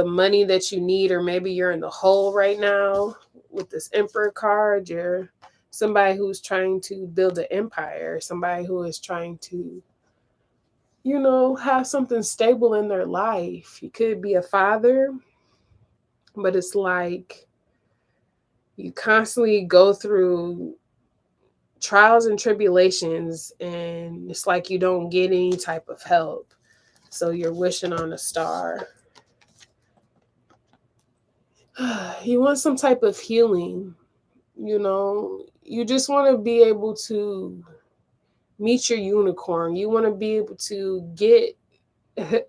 money that you need, or maybe you're in the hole right now with this Emperor card. You're somebody who's trying to build an empire, somebody who is trying to, you know, have something stable in their life. You could be a father, but it's like you constantly go through trials and tribulations, and it's like you don't get any type of help. So you're wishing on a star. You want some type of healing, you know. You just want to be able to meet your unicorn. You want to be able to get a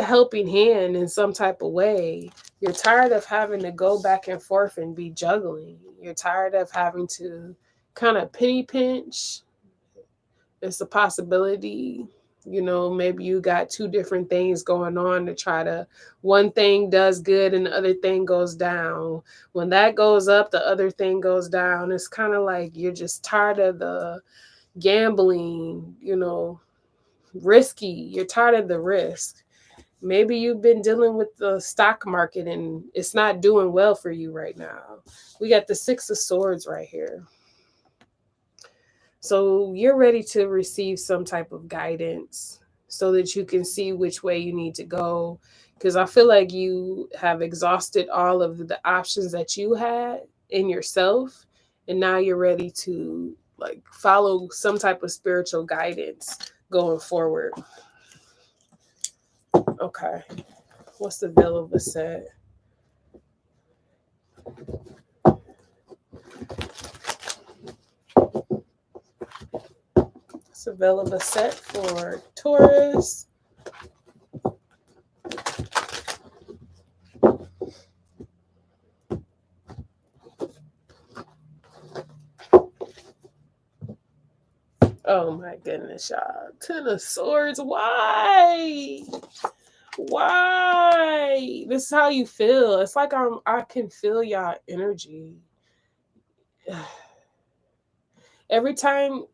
helping hand in some type of way. You're tired of having to go back and forth and be juggling. You're tired of having to kind of penny pinch. It's a possibility You know, maybe you got two different things going on to try to, one thing does good and the other thing goes down. When that goes up, the other thing goes down. It's kind of like you're just tired of the gambling, you know, risky. You're tired of the risk. Maybe you've been dealing with the stock market and it's not doing well for you right now. We got the Six of Swords right here. So you're ready to receive some type of guidance so that you can see which way you need to go. Because I feel like you have exhausted all of the options that you had in yourself. And now you're ready to like follow some type of spiritual guidance going forward. Okay. What's the veil of ASET? What's the veil of ASET for Taurus? Oh my goodness, y'all. Ten of Swords. Why? Why? This is how you feel. It's like I can feel y'all energy. Every time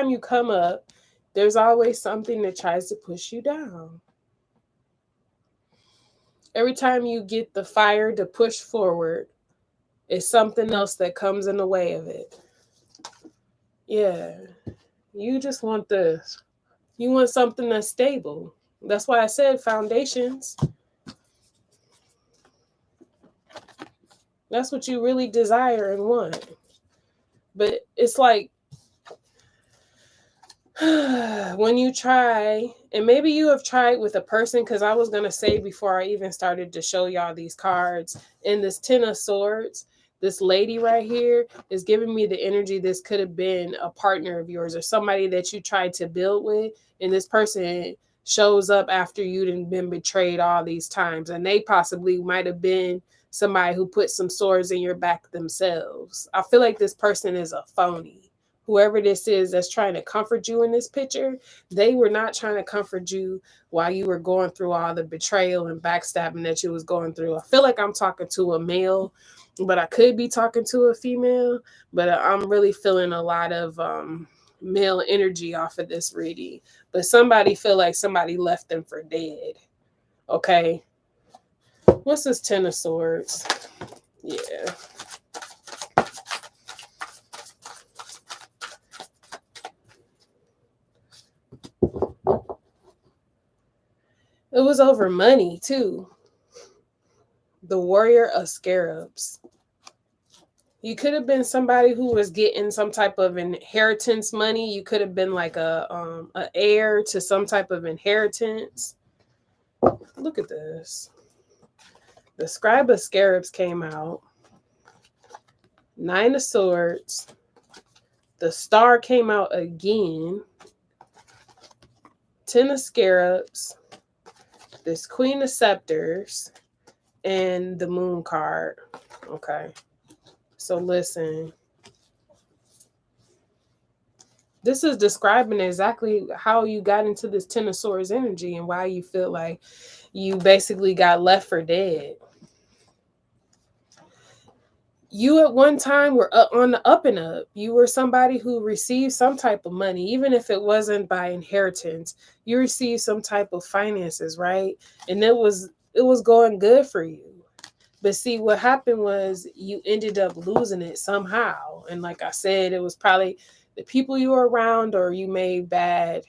you come up, there's always something that tries to push you down. Every time you get the fire to push forward, it's something else that comes in the way of it. Yeah. You just want this. You want something that's stable. That's why I said foundations. That's what you really desire and want. But it's like when you try, and maybe you have tried with a person, because I was going to say before I even started to show y'all these cards, in this Ten of Swords, this lady right here is giving me the energy this could have been a partner of yours or somebody that you tried to build with, and this person shows up after you'd been betrayed all these times, and they possibly might have been somebody who put some swords in your back themselves. I feel like this person is a phony. Whoever this is that's trying to comfort you in this picture, they were not trying to comfort you while you were going through all the betrayal and backstabbing that you was going through. I feel like I'm talking to a male, but I could be talking to a female, but I'm really feeling a lot of male energy off of this reading. But somebody feel like somebody left them for dead. Okay. What's this Ten of Swords? Yeah. It was over money, too. The Warrior of Scarabs. You could have been somebody who was getting some type of inheritance money. You could have been like a heir to some type of inheritance. Look at this. The Scribe of Scarabs came out. Nine of Swords. The Star came out again. Ten of Scarabs. This Queen of Scepters. And the Moon card. Okay. So listen. This is describing exactly how you got into this Ten of Swords energy and why you feel like you basically got left for dead. You at one time were on the up and up. You were somebody who received some type of money, even if it wasn't by inheritance. You received some type of finances, right? And it was going good for you. But see, what happened was you ended up losing it somehow. And like I said, it was probably the people you were around, or you made bad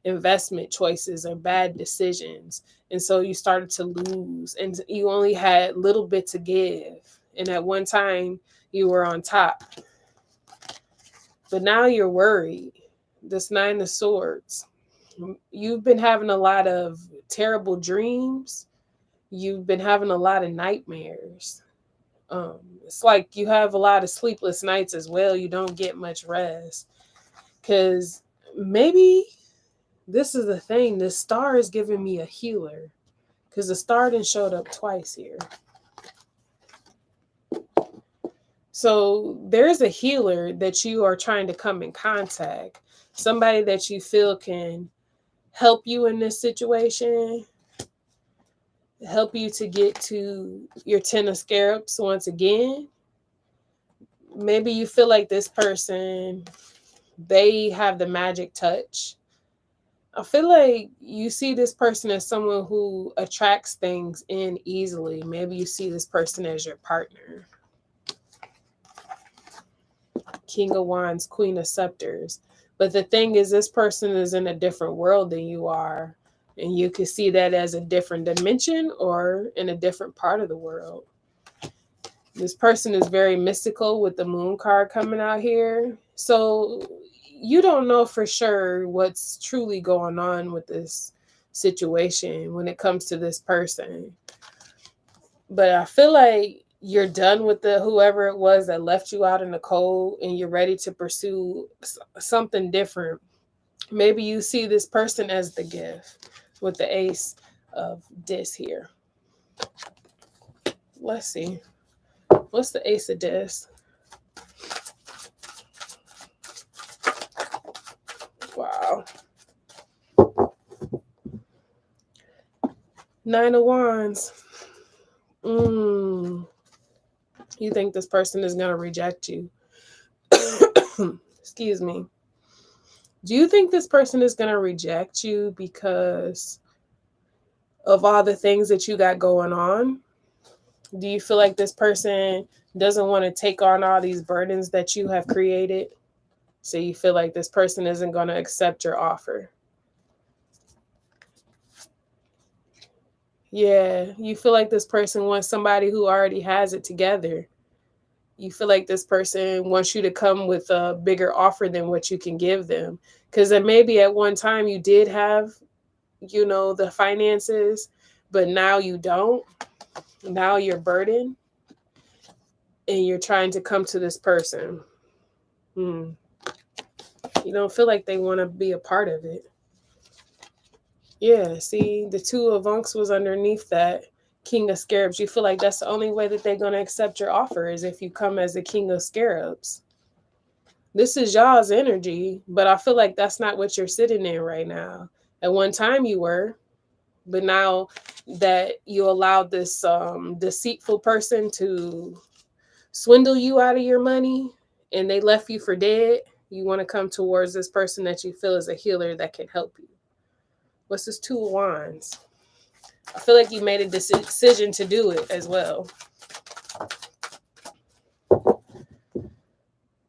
investment choices or bad decisions. And so you started to lose and you only had a little bit to give. And at one time you were on top. But now you're worried. This Nine of Swords. You've been having a lot of terrible dreams. You've been having a lot of nightmares. It's like you have a lot of sleepless nights as well. You don't get much rest. Because maybe this is the thing. The Star is giving me a healer. Because the Star done showed up twice here. So there's a healer that you are trying to come in contact. Somebody that you feel can help you in this situation, help you to get to your 10 of scarabs once again. Maybe you feel like this person, they have the magic touch. I feel like you see this person as someone who attracts things in easily. Maybe you see this person as your partner. King of Wands, Queen of Scepters. But the thing is, this person is in a different world than you are. And you can see that as a different dimension or in a different part of the world. This person is very mystical with the moon card coming out here. So you don't know for sure what's truly going on with this situation when it comes to this person. But I feel like you're done with the whoever it was that left you out in the cold and you're ready to pursue something different. Maybe you see this person as the gift with the ace of disc here. Let's see. What's the ace of disc? Wow. 9 of Wands. You think this person is going to reject you. Excuse me. Do you think this person is going to reject you because of all the things that you got going on? Do you feel like this person doesn't want to take on all these burdens that you have created? So you feel like this person isn't going to accept your offer? Yeah, you feel like this person wants somebody who already has it together. You feel like this person wants you to come with a bigger offer than what you can give them. Because then maybe at one time you did have, the finances, but now you don't. Now you're burdened and you're trying to come to this person. You don't feel like they want to be a part of it. Yeah, see, the 2 of Unks was underneath that King of Scarabs. You feel like that's the only way that they're going to accept your offer is if you come as the King of Scarabs. This is y'all's energy, but I feel like that's not what you're sitting in right now. At one time you were, but now that you allowed this deceitful person to swindle you out of your money and they left you for dead, you want to come towards this person that you feel is a healer that can help you. What's this 2 of Wands? I feel like you made a decision to do it as well.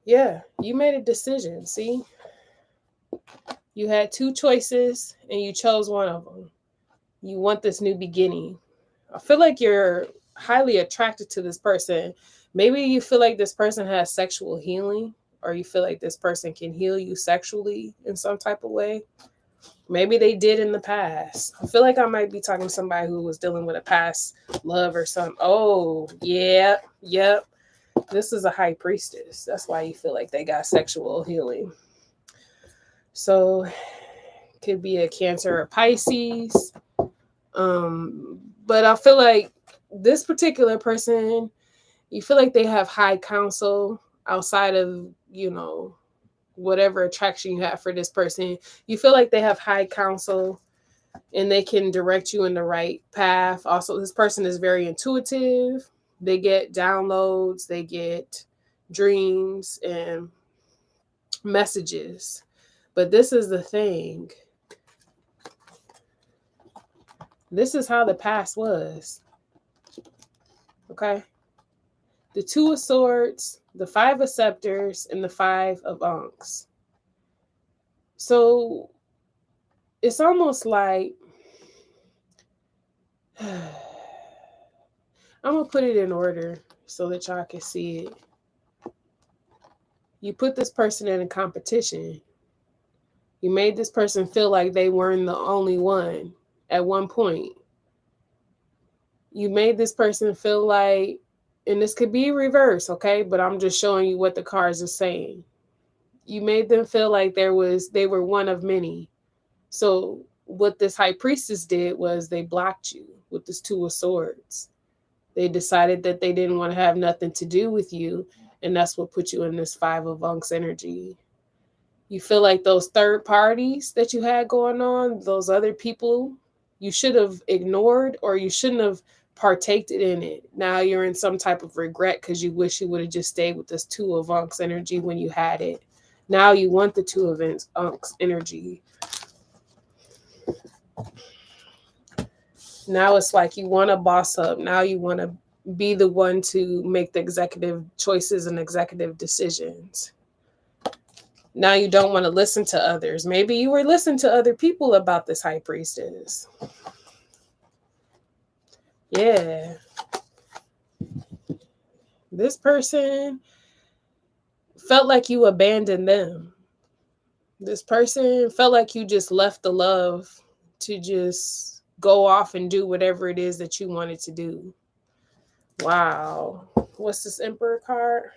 Yeah, you made a decision. See? You had 2 choices and you chose one of them. You want this new beginning. I feel like you're highly attracted to this person. Maybe you feel like this person has sexual healing, or you feel like this person can heal you sexually in some type of way. Maybe they did in the past. I feel like I might be talking to somebody who was dealing with a past love or something. Oh, yeah, yep. This is a high priestess. That's why you feel like they got sexual healing. So could be a Cancer or Pisces. But I feel like this particular person, you feel like they have high counsel outside of, whatever attraction you have for this person. You feel like they have high counsel and they can direct you in the right path. Also, this person is very intuitive. They get downloads, they get dreams and messages. But this is the thing. This is how the past was. Okay? The 2 of Swords, the 5 of Scepters, and the 5 of Unks. So it's almost like I'm going to put it in order so that y'all can see it. You put this person in a competition. You made this person feel like they weren't the only one at one point. You made this person feel like, and this could be reverse, okay? But I'm just showing you what the cards are saying. You made them feel like they were one of many. So what this high priestess did was they blocked you with this 2 of Swords. They decided that they didn't want to have nothing to do with you. And that's what put you in this 5 of Unks energy. You feel like those third parties that you had going on, those other people, you should have ignored, or you shouldn't have partaked in it. Now you're in some type of regret because you wish you would have just stayed with this Two of Unks energy when you had it. Now you want the Two of Unks energy. Now it's like you want to boss up. Now you want to be the one to make the executive choices and executive decisions. Now you don't want to listen to others. Maybe you were listening to other people about this high priestess. Yeah. This person felt like you abandoned them. This person felt like you just left the love to just go off and do whatever it is that you wanted to do. Wow. What's this Emperor card?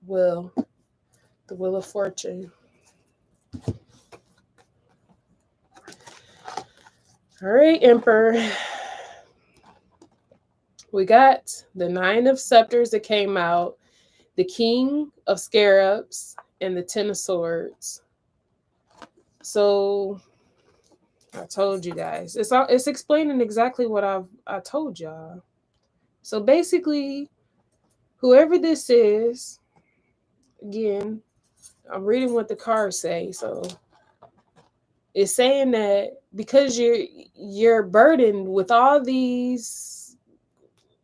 Will. The Wheel of Fortune. All right, Emperor. We got the Nine of Scepters that came out, the King of Scarabs, and the Ten of Swords. So I told you guys. It's explaining exactly what I told y'all. So basically, whoever this is, again, I'm reading what the cards say. So it's saying that because you're burdened with all these,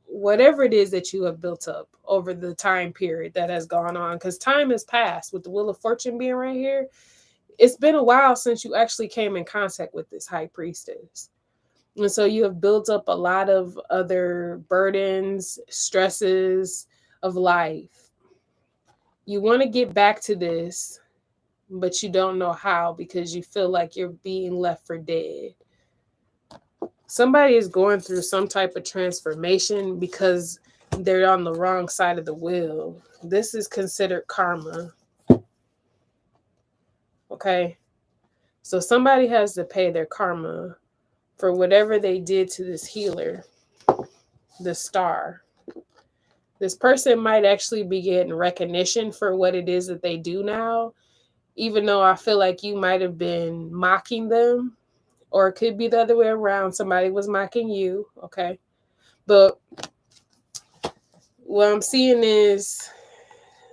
whatever it is that you have built up over the time period that has gone on, because time has passed with the Wheel of Fortune being right here. It's been a while since you actually came in contact with this high priestess. And so you have built up a lot of other burdens, stresses of life. You want to get back to this, but you don't know how because you feel like you're being left for dead. Somebody is going through some type of transformation because they're on the wrong side of the wheel. This is considered karma. Okay? So somebody has to pay their karma for whatever they did to this healer, the Star. This person might actually be getting recognition for what it is that they do now, even though I feel like you might have been mocking them, or it could be the other way around. Somebody was mocking you, okay? But what I'm seeing is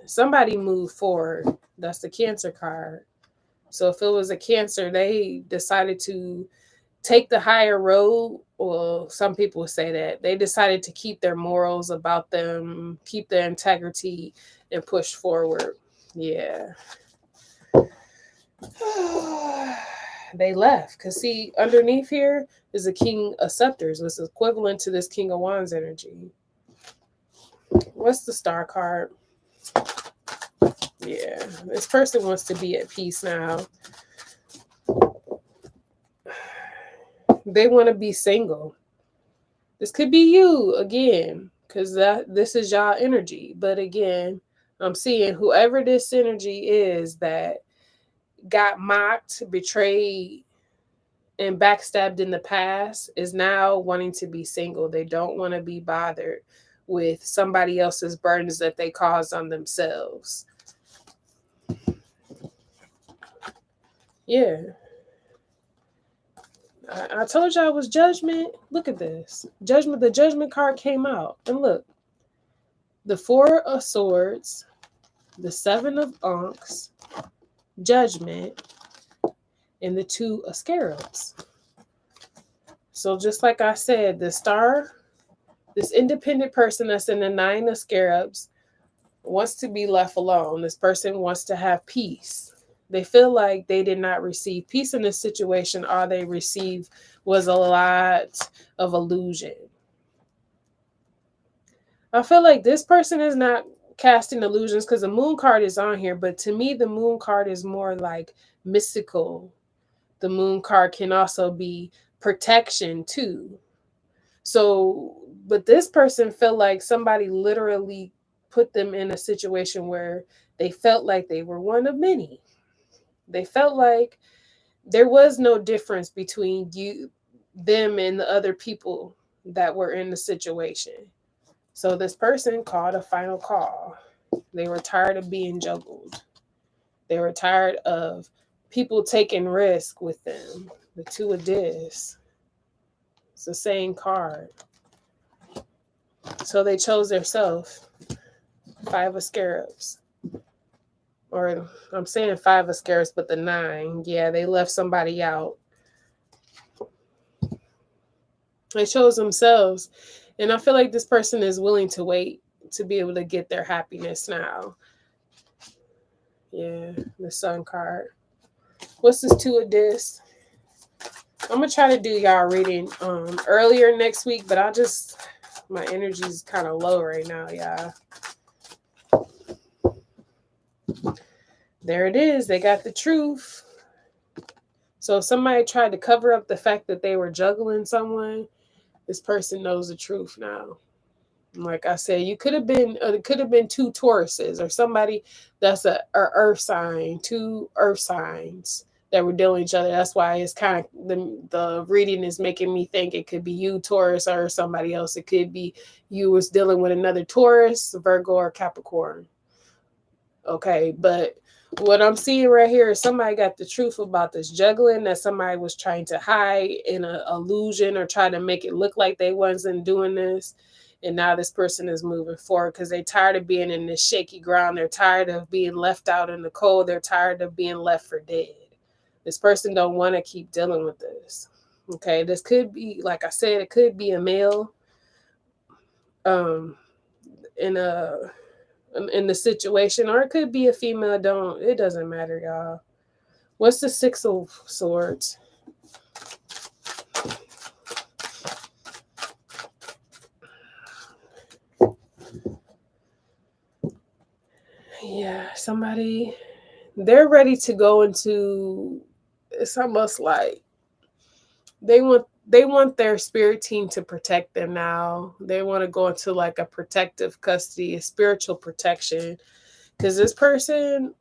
somebody moved forward. That's the Cancer card. So if it was a Cancer, they decided to take the higher road. Well, some people say that. They decided to keep their morals about them, keep their integrity, and push forward. Yeah. They left. Because see, underneath here is a King of Scepters, which is equivalent to this King of Wands energy. What's the Star card? Yeah. This person wants to be at peace now. They want to be single. This could be you again, because this is y'all energy. But again, I'm seeing whoever this energy is that got mocked, betrayed, and backstabbed in the past is now wanting to be single. They don't want to be bothered with somebody else's burdens that they caused on themselves. Yeah. I told y'all it was judgment. Look at this. Judgment. The Judgment card came out. And look. The Four of Swords. The Seven of Unks. Judgment. And the Two of Scarabs. So just like I said, the Star, this independent person that's in the Nine of Scarabs, wants to be left alone. This person wants to have peace. They feel like they did not receive peace in this situation. All they received was a lot of illusion. I feel like this person is not casting illusions because the Moon card is on here. But to me, the Moon card is more like mystical. The Moon card can also be protection too. So, but this person felt like somebody literally put them in a situation where they felt like they were one of many. They felt like there was no difference between them and the other people that were in the situation. So this person called a final call. They were tired of being juggled. They were tired of people taking risk with them. The Two of Discs. It's the same card. So they chose their self. Five of Scarabs. Or I'm saying Five of Scarabs, but the 9. Yeah, they left somebody out. They chose themselves. And I feel like this person is willing to wait to be able to get their happiness now. Yeah, the Sun card. What's this Two of Discs? I'm going to try to do y'all reading earlier next week, but my energy is kind of low right now, y'all. There it is. They got the truth. So if somebody tried to cover up the fact that they were juggling someone, this person knows the truth now. Like I said, it could have been 2 Tauruses or somebody that's a earth sign, 2 earth signs that were dealing with each other. That's why it's kind of the reading is making me think it could be you, Taurus, or somebody else. It could be you was dealing with another Taurus, Virgo, or Capricorn. Okay, but what I'm seeing right here is somebody got the truth about this juggling that somebody was trying to hide in an illusion or try to make it look like they wasn't doing this. And now this person is moving forward because they're tired of being in this shaky ground. They're tired of being left out in the cold. They're tired of being left for dead. This person don't want to keep dealing with this. Okay, this could be, like I said, it could be a male in the situation, or it could be a female. It doesn't matter, y'all. What's the Six of Swords? Yeah, somebody, they're ready to go into, it's almost like they want their spirit team to protect them now. They want to go into like a protective custody, a spiritual protection. Because this person,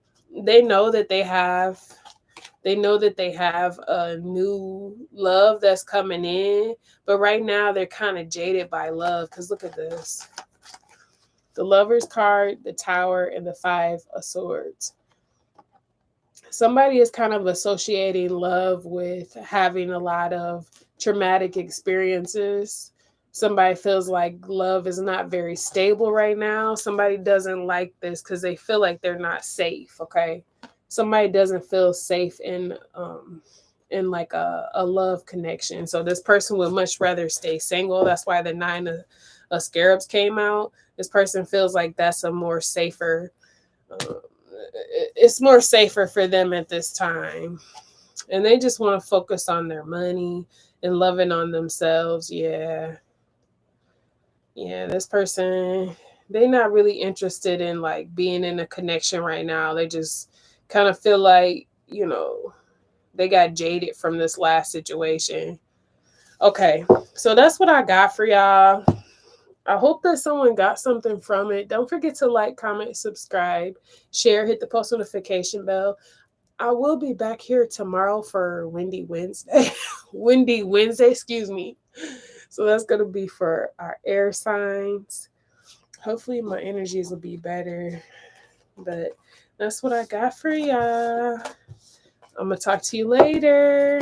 they know that they have a new love that's coming in. But right now they're kind of jaded by love. Because look at this. The Lover's card, the Tower, and the Five of Swords. Somebody is kind of associating love with having a lot of traumatic experiences. Somebody feels like love is not very stable right now. Somebody doesn't like this because they feel like they're not safe, okay? Somebody doesn't feel safe in like a love connection. So this person would much rather stay single. That's why the 9 of Scarabs came out. This person feels like that's a more safer it's more safer for them at this time. And they just want to focus on their money and loving on themselves. Yeah, this person, they're not really interested in like being in a connection right now. They just kind of feel like, they got jaded from this last situation. Okay, so that's what I got for y'all. I hope that someone got something from it. Don't forget to like, comment, subscribe, share, hit the post notification bell. I will be back here tomorrow for Windy Wednesday. Windy Wednesday, excuse me. So that's going to be for our air signs. Hopefully my energies will be better. But that's what I got for y'all. I'm going to talk to you later.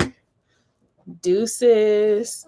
Deuces.